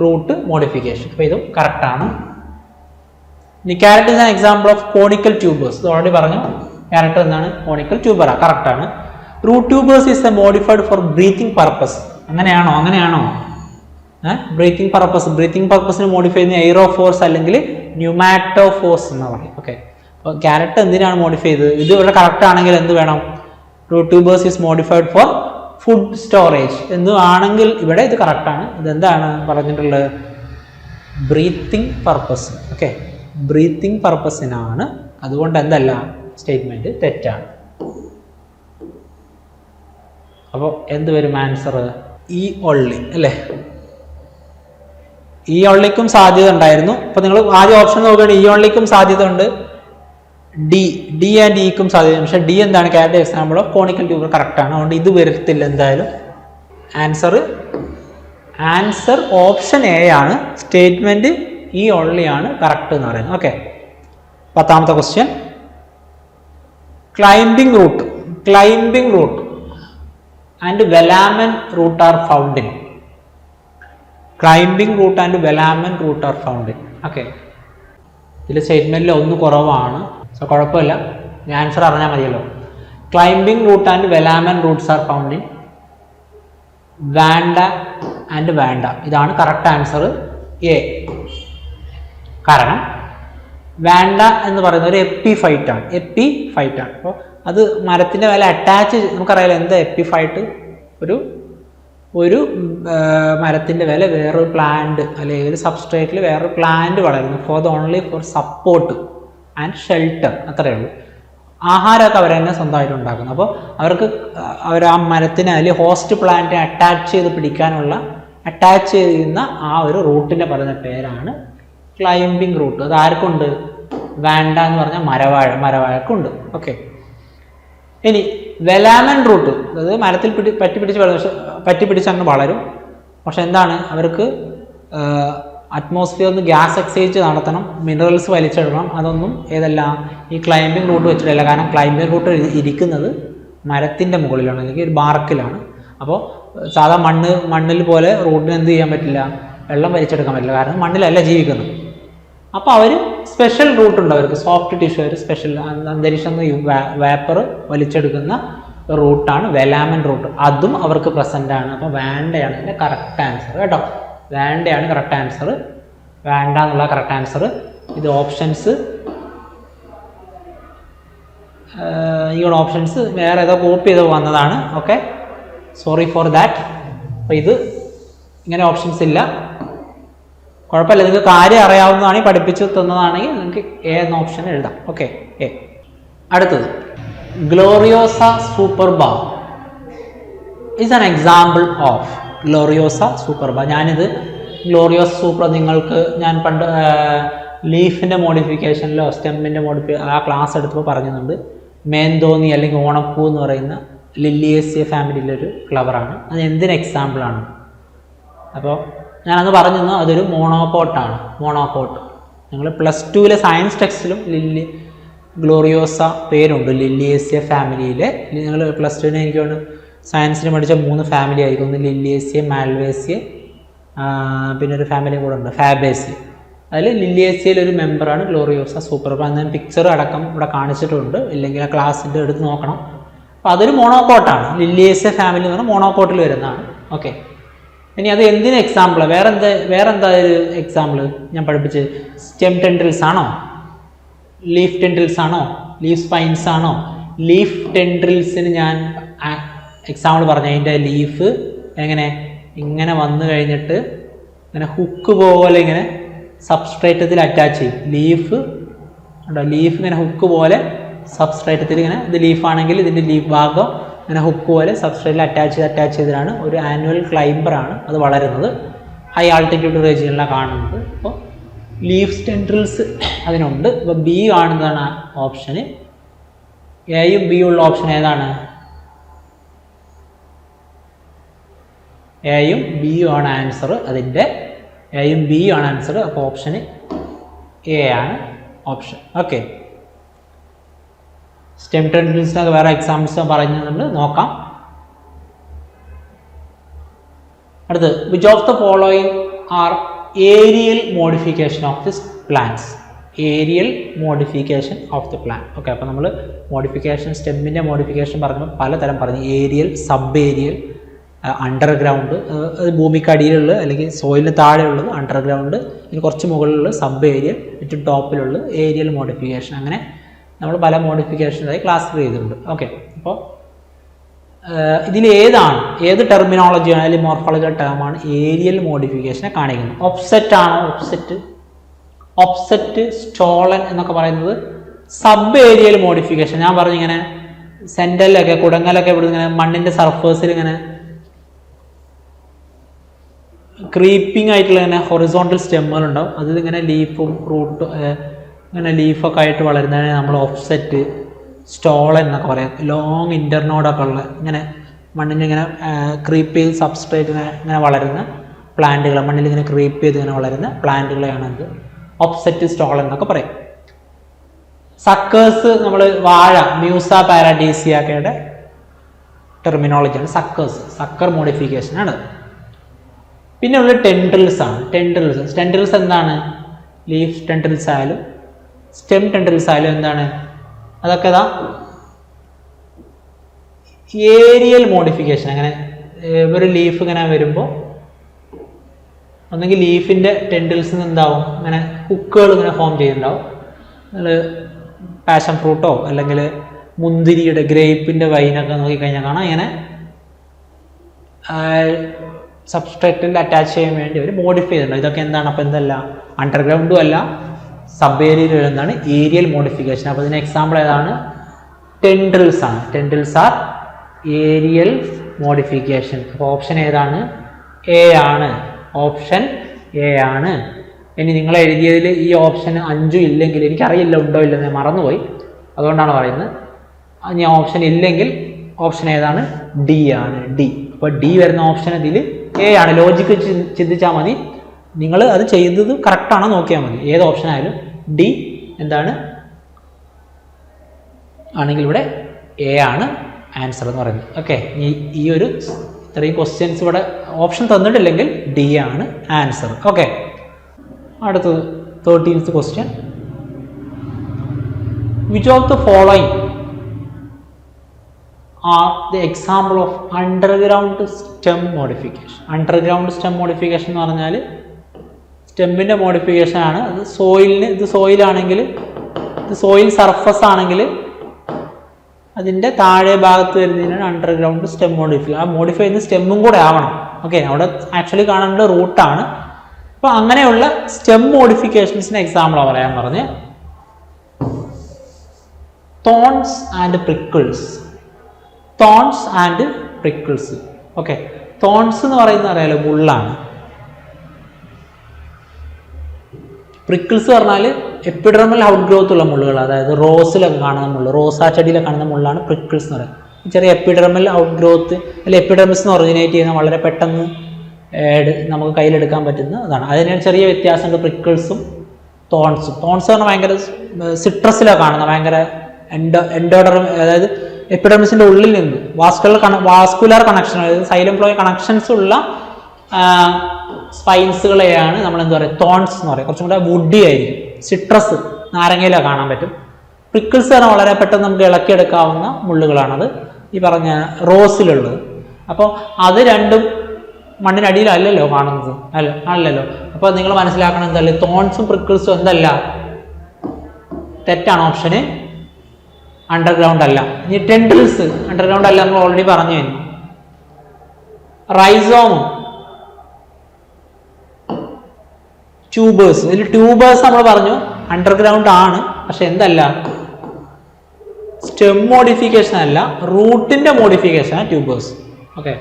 root modification. അപ്പോൾ ഇതും കറക്റ്റാണ്. ഇനി carrot is an example of conical tubers. ഇത് ഓൾറെഡി പറഞ്ഞു. ക്യാരറ്റ് എന്താണ്? കോണിക്കൽ ട്യൂബറാണ്. കറക്റ്റാണ്. Root tubers is a modified for breathing purpose. അങ്ങനെയാണോ? ബ്രീത്തിങ് പർപ്പസിന് മോഡിഫൈ ചെയ്യുന്ന എയ്റോഫോഴ്സ് അല്ലെങ്കിൽ ന്യൂമാറ്റോഫോഴ്സ് എന്ന് പറയും. ഓക്കെ, അപ്പോൾ ക്യാരറ്റ് എന്തിനാണ് മോഡിഫൈ ചെയ്തത്? ഇത് ഇവിടെ കറക്റ്റ് ആണെങ്കിൽ എന്ത് വേണം? Root tubers is modified for food storage എന്ന് ആണെങ്കിൽ ഇവിടെ ഇത് കറക്റ്റാണ്. ഇതെന്താണ് പറഞ്ഞിട്ടുള്ളത്? Breathing purpose. ഓക്കെ, ബ്രീത്തിങ് പർപ്പസിനാണ്. അതുകൊണ്ട് എന്തല്ല, സ്റ്റേറ്റ്മെൻറ്റ് തെറ്റാണ്. അപ്പോൾ എന്ത് വരും ആൻസർ? ഈ ഒള്ളി അല്ലേ? ഈ ഒള്ളിക്കും സാധ്യത ഉണ്ടായിരുന്നു. അപ്പോൾ നിങ്ങൾ ആദ്യം ഓപ്ഷൻ നോക്കുകയാണെങ്കിൽ ഈ ഒള്ളിക്കും സാധ്യത ഉണ്ട്, ഡി ആൻഡ് ഇക്കും സാധ്യത. പക്ഷേ ഡി എന്താണ്? Carrot example of conical tuber കറക്റ്റാണ്. അതുകൊണ്ട് ഇത് വരത്തില്ല എന്തായാലും. ആൻസർ ഓപ്ഷൻ എ ആണ്. സ്റ്റേറ്റ്മെൻറ്റ് ഈ ഒള്ളിയാണ് കറക്റ്റ് എന്ന് പറയുന്നത്. ഓക്കെ, 10ാമത്തെ question, climbing root and velamen root are found in. Climbing root and velamen root are found in. Okay, ഇതിൽ സ്റ്റേറ്റ്മെന്റിൽ ഒന്ന് കുറവാണ്, സോ കുഴപ്പമില്ല, ഞാൻ ആൻസർ അറിഞ്ഞാൽ മതിയല്ലോ. Climbing root and velamen roots are found in Vanda and Vanda. ഇതാണ് correct answer A. കാരണം വാൻഡ എന്ന് പറയുന്നത് ഒരു എപ്പിഫൈറ്റ് ആണ്. അപ്പോൾ അത് മരത്തിൻ്റെ മേലെ അറ്റാച്ച്, നമുക്കറിയാലോ എന്താ എപ്പിഫൈറ്റ്, ഒരു മരത്തിൻ്റെ മേലെ വേറൊരു പ്ലാന്റ് അല്ലെങ്കിൽ ഒരു സബ്സ്ട്രേറ്റിൽ വേറൊരു പ്ലാന്റ് വളരുന്നു only four support and shelter, അത്രയേ ഉള്ളൂ. ആഹാരമൊക്കെ അവർ തന്നെ സ്വന്തമായിട്ട് ഉണ്ടാക്കുന്നു. അപ്പോൾ അവർ ആ മരത്തിന് അല്ലെങ്കിൽ ഹോസ്റ്റ് പ്ലാന്റിനെ അറ്റാച്ച് ചെയ്യുന്ന ആ ഒരു റൂട്ടിനെ പറയുന്ന പേരാണ് ക്ലൈംബിംഗ് റൂട്ട്. അത് ആർക്കുണ്ട്? വാൻഡ എന്ന് പറഞ്ഞാൽ മരവാഴക്കുണ്ട്. ഓക്കെ, ഇനി വെലാമൻ റൂട്ട്, അതായത് മരത്തിൽ പറ്റിപ്പിടിച്ച് അങ്ങ് വളരും. പക്ഷെ എന്താണ്, അവർക്ക് അറ്റ്മോസ്ഫിയറിൽ നിന്ന് ഗ്യാസ് എക്സ്ചേഞ്ച് നടത്തണം, മിനറൽസ് വലിച്ചെടുക്കണം. അതൊന്നും ഈ ക്ലൈംബിംഗ് റൂട്ട് വെച്ചിട്ടില്ല. കാരണം ക്ലൈംബിംഗ് റൂട്ട് ഇരിക്കുന്നത് മരത്തിൻ്റെ മുകളിലാണ് അല്ലെങ്കിൽ ഒരു ബാർക്കിലാണ്. അപ്പോൾ സാധാ മണ്ണിൽ പോലെ റൂട്ടിന് എന്ത് ചെയ്യാൻ പറ്റില്ല, വെള്ളം വലിച്ചെടുക്കാൻ പറ്റില്ല, കാരണം മണ്ണിലല്ല ജീവിക്കുന്നത്. അപ്പോൾ അവർ സ്പെഷ്യൽ റൂട്ടുണ്ട്, അവർക്ക് സോഫ്റ്റ് ടിഷ്യൂ, ഒരു സ്പെഷ്യൽ അന്തരീക്ഷം വേപ്പർ വലിച്ചെടുക്കുന്ന റൂട്ടാണ് വെലാമൻ റൂട്ട്. അതും അവർക്ക് പ്രസൻ്റ് ആണ്. അപ്പോൾ വാൻഡയാണ് ഇതിൻ്റെ കറക്റ്റ് ആൻസർ കേട്ടോ. വാൻഡയാണ് കറക്റ്റ് ആൻസർ. വാൻഡ എന്നുള്ള കറക്റ്റ് ആൻസർ. ഇത് ഓപ്ഷൻസ് വേറെ ഏതോ കോപ്പി ചെയ്ത് വന്നതാണ്. Okay, sorry for that. അപ്പോൾ ഇത് ഇങ്ങനെ ഓപ്ഷൻസ് ഇല്ല, കുഴപ്പമില്ല. നിങ്ങൾക്ക് കാര്യം അറിയാവുന്നതാണെങ്കിൽ പഠിപ്പിച്ചു തന്നതാണെങ്കിൽ നിങ്ങൾക്ക് എ എന്ന ഓപ്ഷൻ എഴുതാം. Okay, A. അടുത്തത് Gloriosa superba is an example of. Gloriosa superba, ഞാനിത് ഗ്ലോറിയോസ സൂപ്പർ നിങ്ങൾക്ക് ഞാൻ പണ്ട് ലീഫിൻ്റെ മോഡിഫിക്കേഷനിലോ സ്റ്റെമ്മിൻ്റെ ആ ക്ലാസ് എടുത്തപ്പോൾ പറഞ്ഞിട്ടുണ്ട്. മേന്തോന്നി അല്ലെങ്കിൽ ഓണപ്പൂ എന്ന് പറയുന്ന ലില്ലിയേസിയ ഫാമിലിയിലൊരു ഫ്ലവറാണ്. അത് എന്തിന് എക്സാമ്പിളാണ്? അപ്പോൾ ഞാനന്ന് പറഞ്ഞിരുന്നു അതൊരു മോണോകോട്ടാണ്. ഞങ്ങൾ +2 സയൻസ് ടെക്സ്റ്റിലും ഗ്ലോറിയോസ പേരുണ്ട്. ലില്ലിയേസിയ ഫാമിലിയിലെ നിങ്ങൾ +2 എനിക്ക് തോന്നുന്നു സയൻസിന് പഠിച്ച 3 ഫാമിലി ആയിരിക്കും. ഒന്ന് ലില്ലിയേസിയ, മാൽവേസിയ, പിന്നെ ഒരു ഫാമിലി കൂടെ ഉണ്ട് ഫാബേസിയ. അതിൽ ലില്ലിയേസിയയിൽ ഒരു മെമ്പറാണ് ഗ്ലോറിയോസ സൂപ്പർബ. ഞാൻ പിക്ചർ അടക്കം ഇവിടെ കാണിച്ചിട്ടുണ്ട്, ഇല്ലെങ്കിൽ ആ ക്ലാസ്സിൻ്റെ എടുത്ത് നോക്കണം. അപ്പോൾ അതൊരു മോണോകോട്ടാണ്. ലില്ലിയേസിയ ഫാമിലി എന്ന് പറഞ്ഞാൽ മോണോകോട്ടിൽ വരുന്നതാണ്. ഓക്കെ, ഇനി അത് എന്തിന് എക്സാമ്പിളാണ്? വേറെന്താ ഒരു എക്സാമ്പിൾ ഞാൻ പഠിപ്പിച്ച്? സ്റ്റെം ടെൻഡ്രിൽസ് ആണോ, ലീഫ് ടെൻഡ്രിൽസ് ആണോ, ലീഫ് സ്പൈൻസ് ആണോ? ലീഫ് ടെൻഡ്രിൽസിന് ഞാൻ എക്സാമ്പിൾ പറഞ്ഞു. അതിൻ്റെ ലീഫ് ഇങ്ങനെ വന്നു കഴിഞ്ഞിട്ട് ഇങ്ങനെ ഹുക്ക് പോലെ ഇങ്ങനെ സബ്സ്ട്രേറ്റത്തിൽ അറ്റാച്ച് ചെയ്യും. ലീഫ് ഇങ്ങനെ ഹുക്ക് പോലെ സബ്സ്ട്രേറ്റത്തിൽ ഇങ്ങനെ, ഇത് ലീഫാണെങ്കിൽ ഇതിൻ്റെ ലീഫ് ഭാഗം ഇങ്ങനെ ഹുക്ക് പോലെ സബ്സ്ട്രേറ്റിൽ അറ്റാച്ച് ചെയ്തിട്ടാണ് ഒരു ആനുവൽ ക്ലൈംബറാണ് അത് വളരുന്നത്. ഹൈ ആൾട്ടിറ്റ്യൂഡ് റീജിയനിലാണ് കാണുന്നത്. അപ്പോൾ ലീഫ് ടെൻഡ്രിൽസ് അതിനുണ്ട്. ഇപ്പോൾ ബി കാണുന്നതാണ് ഓപ്ഷന്. എയും ബി ഉള്ള ഓപ്ഷൻ ഏതാണ്? എയും ബിയും ആണ് ആൻസർ. അതിൻ്റെ എയും ബിയും ആണ് ആൻസർ. അപ്പോൾ ഓപ്ഷന് എ ആണ് ഓപ്ഷൻ. ഓക്കെ, സ്റ്റെം ടെൻഡ്രിൽസിനൊക്കെ വേറെ എക്സാമ്പിൾസ് പറഞ്ഞിട്ടുണ്ട്, നോക്കാം. അടുത്ത്, which of the following are aerial modification of this plants? Aerial modification of the plant. Okay, അപ്പോൾ നമ്മൾ സ്റ്റെമ്മിൻ്റെ മോഡിഫിക്കേഷൻ പറഞ്ഞു, പലതരം പറഞ്ഞു. ഏരിയൽ, സബ് ഏരിയൽ, അണ്ടർഗ്രൗണ്ട്, അത് ഭൂമിക്കടിയിലുള്ളത് അല്ലെങ്കിൽ സോയിലിന് താഴെയുള്ളത് അണ്ടർഗ്രൗണ്ട്, ഇനി കുറച്ച് മുകളിലുള്ളത് സബ് ഏരിയൽ, ഏറ്റവും ടോപ്പിലുള്ളത് ഏരിയൽ മോഡിഫിക്കേഷൻ. അങ്ങനെ നമ്മൾ പല മോഡിഫിക്കേഷനായി ക്ലാസിഫൈ ചെയ്തിട്ടുണ്ട്. ഓക്കെ, അപ്പോൾ ഇതിൽ ഏത് ടെർമിനോളജിയാണ് അല്ലെങ്കിൽ മോർഫോളജിക്കൽ ടേമാണ് ഏരിയൽ മോഡിഫിക്കേഷനെ കാണിക്കുന്നത്? ഓഫ്സെറ്റ് ആണോ? ഓഫ്സെറ്റ്, സ്റ്റോളൻ എന്നൊക്കെ പറയുന്നത് സബ് ഏരിയൽ മോഡിഫിക്കേഷൻ. ഞാൻ പറഞ്ഞു ഇങ്ങനെ സെൻറ്ററിലൊക്കെ കുടങ്ങലൊക്കെ ഇവിടെ ഇങ്ങനെ മണ്ണിൻ്റെ സർഫേസിൽ ഇങ്ങനെ ക്രീപ്പിംഗ് ആയിട്ടുള്ള ഇങ്ങനെ ഹൊറിസോണ്ടൽ സ്റ്റെമ്മുകളുണ്ടാവും. അതിലിങ്ങനെ ലീഫും റൂട്ടും ഇങ്ങനെ ലീഫൊക്കെ ആയിട്ട് വളരുന്നതിനെ നമ്മൾ ഓഫ്സെറ്റ്, സ്റ്റോളൻ എന്നൊക്കെ പറയാം. ലോങ് ഇൻ്റർനോഡൊക്കെ ഉള്ള ഇങ്ങനെ മണ്ണിൽ ഇങ്ങനെ ക്രീപ്പ് ചെയ്ത് സബ്സ്ട്രേറ്റ് ഇങ്ങനെ വളരുന്ന പ്ലാന്റുകൾ, മണ്ണിൽ ഇങ്ങനെ ക്രീപ്പ് ചെയ്ത് ഇങ്ങനെ വളരുന്ന പ്ലാന്റുകളെയാണ് ഇത് ഓഫ്സെറ്റ്, സ്റ്റോളൻ എന്നൊക്കെ പറയും. സക്കേഴ്സ് നമ്മൾ വാഴ, മ്യൂസ പാരാഡീസിയാക്കയുടെ ടെർമിനോളജിയാണ് സക്കേഴ്സ്. സക്കർ മോഡിഫിക്കേഷൻ ആണ്. പിന്നെ ഉള്ള ടെൻഡ്രിൽസ് ആണ്. ടെൻഡ്രിൽസ് എന്താണ്? ലീഫ് ടെൻഡ്രിൽസ് ആയാലും സ്റ്റെം ടെൻഡ്രിൽസ് ആയാലും എന്താണ്? അതൊക്കെ ഇതാ ഏരിയൽ മോഡിഫിക്കേഷൻ. അങ്ങനെ ഒരു ലീഫ് ഇങ്ങനെ വരുമ്പോൾ ഒന്നെങ്കിൽ ലീഫിൻ്റെ ടെൻഡിൽസിൽ നിന്ന് എന്താവും, അങ്ങനെ ഹുക്കുകൾ ഇങ്ങനെ ഫോം ചെയ്യുന്നുണ്ടാവും. നിങ്ങൾ പാഷൻ ഫ്രൂട്ടോ അല്ലെങ്കിൽ മുന്തിരിയുടെ ഗ്രേപ്പിൻ്റെ വൈനൊക്കെ നോക്കിക്കഴിഞ്ഞാൽ കാണാം ഇങ്ങനെ സബ്സ്ട്രേറ്റിൽ അറ്റാച്ച് ചെയ്യാൻ വേണ്ടി അവർ മോഡിഫൈ ചെയ്തിട്ടുണ്ടോ. ഇതൊക്കെ എന്താണ്? അപ്പോൾ എന്തല്ല, അണ്ടർഗ്രൗണ്ടും അല്ല, സബ് ഏരിയയിലും എന്താണ്, ഏരിയൽ മോഡിഫിക്കേഷൻ. അപ്പോൾ ഇതിന് എക്സാമ്പിൾ ഏതാണ്? ടെൻഡ്രിൽസ് ആണ്. Tendrils are aerial modification. അപ്പോൾ ഓപ്ഷൻ ഏതാണ്? എ ആണ്. ഓപ്ഷൻ എ ആണ്. ഇനി നിങ്ങൾ എഴുതിയതിൽ ഈ ഓപ്ഷൻ 5 ഇല്ലെങ്കിൽ, എനിക്കറിയില്ല ഉണ്ടോ ഇല്ലെന്ന്, ഞാൻ മറന്നുപോയി, അതുകൊണ്ടാണ് പറയുന്നത്. ഇനി ഓപ്ഷൻ ഇല്ലെങ്കിൽ ഓപ്ഷൻ ഏതാണ്? ഡി ആണ്. ഡി. അപ്പോൾ ഡി വരുന്ന ഓപ്ഷൻ ഇതിൽ എ ആണ്. ലോജിക്ക് ചിന്തിച്ചാൽ മതി. നിങ്ങൾ അത് ചെയ്തത് കറക്റ്റാണോ നോക്കിയാൽ മതി. ഏത് ഓപ്ഷൻ ആയാലും ഡി എന്താണ് ആണെങ്കിൽ ഇവിടെ എ ആണ് ആൻസർ എന്ന് പറയുന്നത്. ഓക്കെ, ഈ ഒരു ഇത്രയും ക്വസ്റ്റ്യൻസ് ഇവിടെ ഓപ്ഷൻ തന്നിട്ടില്ലെങ്കിൽ ഡി ആണ് ആൻസർ. ഓക്കെ, അടുത്തത് 13th question. Which of the following are the example of underground stem modification? Underground stem modification എന്ന് പറഞ്ഞാൽ സ്റ്റെമ്മിൻ്റെ മോഡിഫിക്കേഷൻ ആണ്. അത് സോയിലിന്, ഇത് സോയിലാണെങ്കിൽ, ഇത് സോയിൽ സർഫസ് ആണെങ്കിൽ അതിൻ്റെ താഴെ ഭാഗത്ത് വരുന്നതിനാണ് അണ്ടർഗ്രൗണ്ട് സ്റ്റെം മോഡിഫൈ. ആ മോഡിഫൈ ചെയ്യുന്ന സ്റ്റെമ്മും കൂടെ ആവണം. ഓക്കെ, അവിടെ ആക്ച്വലി കാണേണ്ട റൂട്ടാണ്. അപ്പോൾ അങ്ങനെയുള്ള സ്റ്റെം മോഡിഫിക്കേഷൻസിന് എക്സാമ്പിളാണ് പറയാൻ പറഞ്ഞ്. Thorns and prickles. Thorns and prickles. Okay, thorns എന്ന് പറയുന്നത് അറിയാലോ, മുള്ളാണ്. പ്രിക്കിൾസ് പറഞ്ഞാൽ എപ്പിഡെർമൽ ഔട്ട് ഗ്രോത്ത് ഉള്ള മുള്ളുകൾ, അതായത് റോസിലൊക്കെ കാണുന്ന മുള്ള്, റോസാ ചെടിയിലൊക്കെ കാണുന്ന മുള്ളാണ് പ്രിക്കിൾസ് എന്ന് പറയുന്നത്. ചെറിയ എപ്പിഡെർമൽ ഔട്ട് ഗ്രോത്ത് അല്ലെങ്കിൽ എപ്പിഡെർമിസ് എന്ന് ഒറിജിനേറ്റ് ചെയ്യുന്ന വളരെ പെട്ടെന്ന് നമുക്ക് കയ്യിലെടുക്കാൻ പറ്റുന്ന അതാണ്. അതിന് ചെറിയ വ്യത്യാസമുണ്ട് പ്രിക്കിൾസും തോൺസും. തോൺസ് പറഞ്ഞാൽ ഭയങ്കര സിട്രസിലൊക്കെ കാണുന്ന ഭയങ്കര എൻഡോഡർമ, അതായത് എപ്പിഡെർമിസിൻ്റെ ഉള്ളിൽ നിന്ന് വാസ്കുലർ കണക്ഷൻ, അതായത് സൈലം ഫ്ലോ കണക്ഷൻസ് ഉള്ള സ്പൈൻസുകളെയാണ് നമ്മൾ എന്താ പറയുക, തോൺസ് എന്ന് പറയുക. കുറച്ചും കൂടെ വുഡി ആയിരിക്കും. സിട്രസ് നാരങ്ങയിലൊക്കെ കാണാൻ പറ്റും. പ്രിക്കിൾസ് പറഞ്ഞാൽ വളരെ പെട്ടെന്ന് നമുക്ക് ഇളക്കിയെടുക്കാവുന്ന മുള്ളുകളാണത്, ഈ പറഞ്ഞ റോസിലുള്ളത്. അപ്പോൾ അത് രണ്ടും മണ്ണിനടിയിലല്ലല്ലോ കാണുന്നത്, അല്ലല്ലോ. അപ്പോൾ നിങ്ങൾ മനസ്സിലാക്കണം എന്തല്ലേ, തോൺസും പ്രിക്കിൾസും എന്തല്ല, തെറ്റാണ്. ഓപ്ഷന് അണ്ടർഗ്രൗണ്ട് അല്ല. ഇനി ടെൻഡ്രിൽസ് അണ്ടർഗ്രൗണ്ട് അല്ല, നമ്മൾ ഓൾറെഡി പറഞ്ഞു കഴിഞ്ഞു. റൈസോമും ട്യൂബേഴ്സ്, ഇതിൽ ട്യൂബേഴ്സ് നമ്മൾ പറഞ്ഞു അണ്ടർഗ്രൗണ്ട് ആണ്, പക്ഷെ എന്തല്ല, സ്റ്റെം മോഡിഫിക്കേഷൻ അല്ല, റൂട്ടിന്റെ മോഡിഫിക്കേഷൻ ആണ് ട്യൂബേഴ്സ്. ഓക്കെ,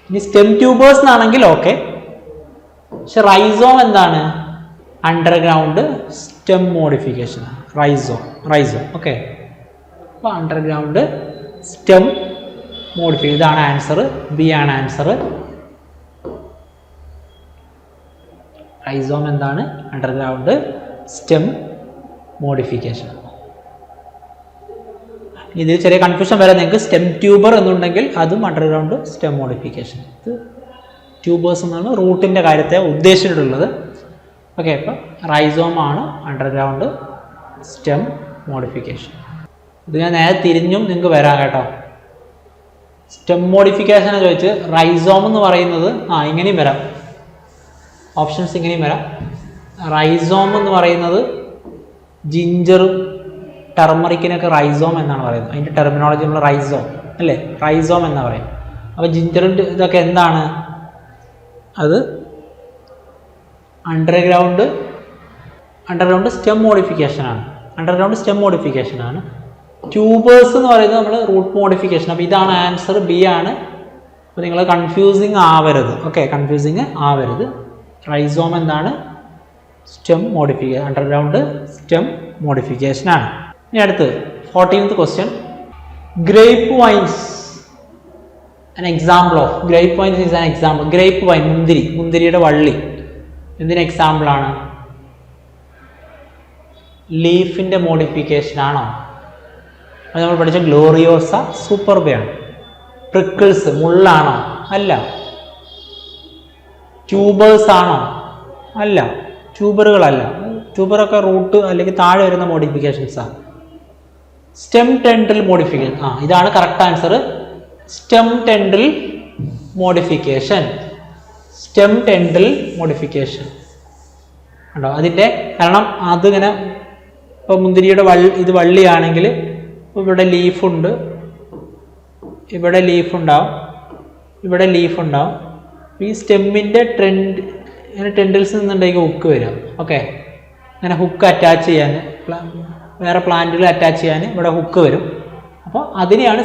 ഇനി സ്റ്റെം ട്യൂബേഴ്സ് എന്നാണെങ്കിൽ ഓക്കെ, പക്ഷെ റൈസോം എന്താണ്, underground stem modification. Rhizome okay. അപ്പോൾ അണ്ടർഗ്രൗണ്ട് സ്റ്റെം മോഡിഫിക്കേഷൻ, ഇതാണ് ആൻസർ, ബി ആണ് ആൻസർ. റൈസോം എന്താണ്, അണ്ടർഗ്രൗണ്ട് സ്റ്റെം മോഡിഫിക്കേഷൻ. ഇതിൽ ചെറിയ കൺഫ്യൂഷൻ വരെ നിങ്ങൾക്ക് സ്റ്റെം ട്യൂബർ എന്നുണ്ടെങ്കിൽ അതും അണ്ടർഗ്രൗണ്ട് സ്റ്റെം മോഡിഫിക്കേഷൻ. ഇത് ട്യൂബേഴ്സ് എന്നാണ് റൂട്ടിൻ്റെ കാര്യത്തെ ഉദ്ദേശിച്ചിട്ടുള്ളത്. ഓക്കെ, അപ്പം റൈസോം ആണ് അണ്ടർഗ്രൗണ്ട് സ്റ്റെം മോഡിഫിക്കേഷൻ. ഇത് ഞാൻ നേരെ തിരിഞ്ഞും നിങ്ങൾക്ക് വരാം കേട്ടോ. സ്റ്റെം മോഡിഫിക്കേഷൻ ചോദിച്ച് റൈസോം എന്ന് പറയുന്നത് ഇങ്ങനെയും വരാം, ഓപ്ഷൻസ് ഇങ്ങനെയും വരാം. റൈസോം എന്ന് പറയുന്നത് ജിഞ്ചറും ടർമറിക്കിനൊക്കെ റൈസോം എന്നാണ് പറയുന്നത്. അതിൻ്റെ ടെർമിനോളജി നമ്മൾ റൈസോം അല്ലേ, റൈസോം എന്നാണ് പറയും. അപ്പോൾ ജിഞ്ചറിൻ്റെ ഇതൊക്കെ എന്താണ്, അത് അണ്ടർഗ്രൗണ്ട് സ്റ്റെം മോഡിഫിക്കേഷനാണ്. അണ്ടർഗ്രൗണ്ട് സ്റ്റെം മോഡിഫിക്കേഷനാണ്. ട്യൂബേഴ്സ് എന്ന് പറയുന്നത് നമ്മൾ റൂട്ട് മോഡിഫിക്കേഷൻ. അപ്പോൾ ഇതാണ് ആൻസർ, ബി ആണ്. അപ്പോൾ നിങ്ങൾ കൺഫ്യൂസിങ് ആവരുത്. ഓക്കെ, കൺഫ്യൂസിങ് ആവരുത്. റൈസോം എന്താണ്, stem modification, underground stem modification ആണ്. ഇനി അടുത്ത് 14th question. Grape vines an example of, grape vines is an example. Grape vine, മുന്തിരിയുടെ വള്ളി എന്തിന് എക്സാമ്പിൾ ആണ്? ലീഫിൻ്റെ മോഡിഫിക്കേഷൻ ആണോ? അത് നമ്മൾ പഠിച്ച ഗ്ലോറിയോസ സൂപ്പർബയാണ്. പ്രിക്കിൾസ് മുള്ളാണോ? അല്ല. ട്യൂബേഴ്സ് ആണോ? അല്ല, ട്യൂബറുകളല്ല. ട്യൂബറൊക്കെ റൂട്ട് അല്ലെങ്കിൽ താഴെ വരുന്ന മോഡിഫിക്കേഷൻസാണ്. സ്റ്റെം ടെൻഡ്രിൽ മോഡിഫിക്കേഷൻ, ഇതാണ് correct answer. Stem tendril modification, stem tendril modification ഉണ്ടോ അതിൻ്റെ? കാരണം അതിങ്ങനെ ഇപ്പോൾ മുന്തിരിയുടെ ഇത് വള്ളിയാണെങ്കിൽ ഇവിടെ ലീഫുണ്ട്, ഇവിടെ ലീഫ് ഉണ്ടാവും, ഇവിടെ ലീഫ് ഉണ്ടാവും. ഈ സ്റ്റെമ്മിൻ്റെ ഇങ്ങനെ ടെൻഡിൽസ് നിന്നുണ്ടെങ്കിൽ ഹുക്ക് വരും. ഓക്കെ, അങ്ങനെ ഹുക്ക് അറ്റാച്ച് ചെയ്യാൻ, വേറെ പ്ലാന്റുകൾ അറ്റാച്ച് ചെയ്യാൻ ഇവിടെ ഹുക്ക് വരും. അപ്പോൾ അതിനെയാണ്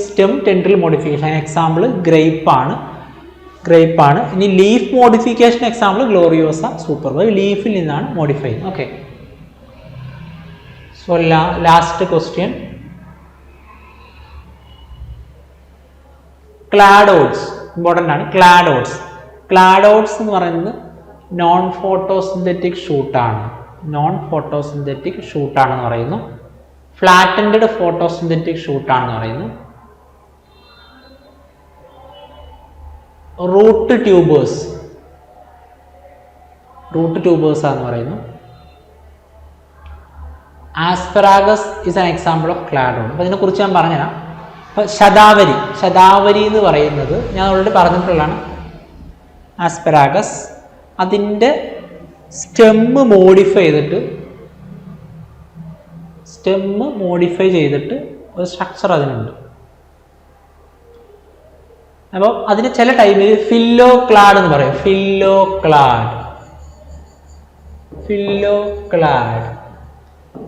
സ്റ്റെം ടെൻഡ്രിൽ മോഡിഫിക്കേഷൻ. എക്സാമ്പിൾ ഗ്രേപ്പാണ്. ഇനി leaf modification example Gloriosa superba. ലീഫിൽ നിന്നാണ് മോഡിഫൈ ചെയ്യുന്നത്. Okay, so last question. Cladodes important ആണ്. ക്ലാഡോഡ്സ് എന്ന് പറയുന്നത് നോൺ ഫോട്ടോസിന്തറ്റിക് ഷൂട്ടാണ്. ഷൂട്ടാണെന്ന് പറയുന്നു. ഫ്ലാറ്റൻഡ് ഫോട്ടോസിന്തറ്റിക് ഷൂട്ടാണെന്ന് പറയുന്നു. റൂട്ട് ട്യൂബേഴ്സ് ആണെന്ന് പറയുന്നു. Asparagus is an example of ക്ലാഡോഡ്. അപ്പോൾ ഇതിനെക്കുറിച്ച് ഞാൻ പറഞ്ഞുതരാം. അപ്പോൾ ശതാവരി എന്ന് പറയുന്നത് ഞാൻ ഓൾറെഡി പറഞ്ഞിട്ടുള്ളതാണ്. ആസ്പെറാഗസ് അതിൻ്റെ സ്റ്റെമ്മ് മോഡിഫൈ ചെയ്തിട്ട് ഒരു സ്ട്രക്ചർ അതിനുണ്ട്. അപ്പോൾ അതിന് ചില ടൈമിൽ ഫില്ലോക്ലാഡ് എന്ന് പറയും. ഫില്ലോക്ലാഡ്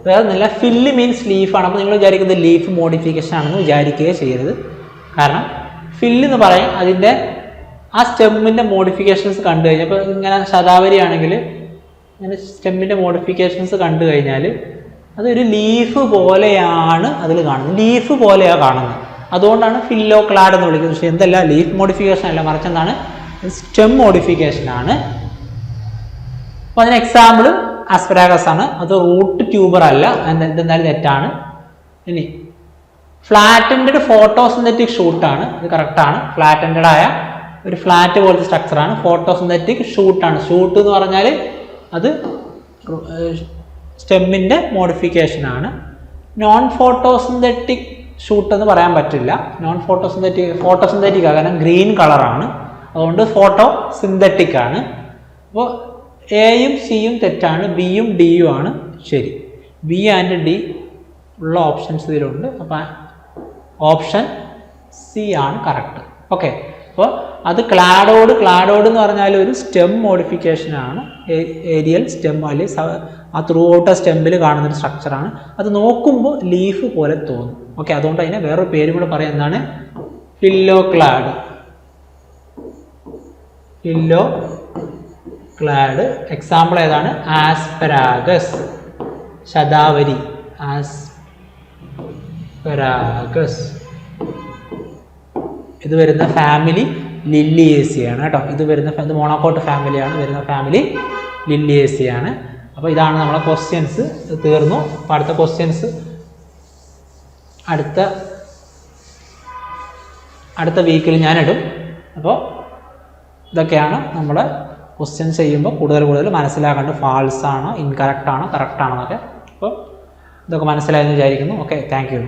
വേറെ നല്ല ഫില്ല് മീൻസ് ലീഫാണ്. അപ്പോൾ നിങ്ങൾ വിചാരിക്കുന്നത് ലീഫ് മോഡിഫിക്കേഷൻ ആണെന്ന് വിചാരിക്കുകയോ ചെയ്യരുത്. കാരണം ഫില്ല് എന്ന് പറയും അതിൻ്റെ ആ സ്റ്റെമ്മിൻ്റെ മോഡിഫിക്കേഷൻസ് കണ്ടു കഴിഞ്ഞാൽ, ഇപ്പോൾ ഇങ്ങനെ ശതാവരി ആണെങ്കിൽ ഇങ്ങനെ സ്റ്റെമ്മിൻ്റെ മോഡിഫിക്കേഷൻസ് കണ്ടു കഴിഞ്ഞാൽ അതൊരു ലീഫ് പോലെയാണ് അതിൽ കാണുന്നത്. അതുകൊണ്ടാണ് ഫില്ലോക്ലാഡ് എന്ന് വിളിക്കുന്നത്. പക്ഷേ എന്തല്ല, ലീഫ് മോഡിഫിക്കേഷൻ അല്ല, മറിച്ച് എന്താണ്, സ്റ്റെം മോഡിഫിക്കേഷൻ ആണ്. അപ്പോൾ അതിന് എക്സാമ്പിൾ ആസ്പെറാഗസ് ആണ്. അത് റൂട്ട് ട്യൂബർ അല്ല, എന്തെന്നാലും തെറ്റാണ്. ഇനി ഫ്ലാറ്റൻഡ് ഫോട്ടോസിന്തറ്റിക് ഷൂട്ടാണ്. ഇത് കറക്റ്റാണ്. ഫ്ലാറ്റൻഡ് ആയ ഒരു ഫ്ലാറ്റ് പോലത്തെ സ്ട്രക്ചറാണ്. ഫോട്ടോസിന്തറ്റിക് ഷൂട്ടാണ്. ഷൂട്ട് എന്ന് പറഞ്ഞാൽ അത് സ്റ്റെമ്മിൻ്റെ മോഡിഫിക്കേഷൻ ആണ്. നോൺ ഫോട്ടോസിന്തറ്റിക് ഷൂട്ട് എന്ന് പറയാൻ പറ്റില്ല. ഫോട്ടോസിന്തറ്റിക് കാരണം ഗ്രീൻ കളറാണ്, അതുകൊണ്ട് ഫോട്ടോസിന്തറ്റിക് ആണ്. അപ്പോൾ എയും സിയും തെറ്റാണ്, ബിയും ഡിയും ആണ് ശരി. ബി ആൻഡ് ഡി ഉള്ള ഓപ്ഷൻസ് ഇതിലുണ്ട്. അപ്പോൾ ഓപ്ഷൻ സി ആണ് കറക്റ്റ്. ഓക്കെ, അപ്പോൾ അത് ക്ലാഡോഡ് എന്ന് പറഞ്ഞാൽ ഒരു സ്റ്റെം മോഡിഫിക്കേഷൻ ആണ്. ഏരിയൽ സ്റ്റെം അല്ലെങ്കിൽ ആ ത്രൂ ഔട്ട് സ്റ്റെമ്മിൽ കാണുന്നൊരു സ്ട്രക്ചറാണ്. അത് നോക്കുമ്പോൾ ലീഫ് പോലെ തോന്നും. ഓക്കെ, അതുകൊണ്ട് അതിനെ വേറൊരു പേര് കൂടെ പറയാം. എന്താണ്? ഫില്ലോക്ലാഡ്. എക്സാമ്പിൾ ഏതാണ്? Asparagus, ശതാവരി, asparagus. ഇത് വരുന്ന ഫാമിലി ലില്ലിയേസിയാണ് കേട്ടോ. ഇത് മോണോക്കോട്ട് ഫാമിലിയാണ് വരുന്ന ഫാമിലി ലില്ലിയേസിയാണ്. അപ്പോൾ ഇതാണ് നമ്മളെ ക്വസ്റ്റ്യൻസ് തീർന്നു. അപ്പോൾ അടുത്ത ക്വസ്റ്റ്യൻസ് അടുത്ത വീക്കിൽ ഞാനിടും. അപ്പോൾ ഇതൊക്കെയാണ് നമ്മുടെ ക്വസ്റ്റ്യൻസ് ചെയ്യുമ്പോൾ കൂടുതൽ മനസ്സിലാക്കേണ്ടത്. ഫാൾസ് ആണോ, ഇൻകറക്റ്റ് ആണോ, കറക്റ്റ് ആണോ എന്നൊക്കെ. അപ്പോൾ ഇതൊക്കെ മനസ്സിലായെന്ന് വിചാരിക്കുന്നു. Okay, thank you.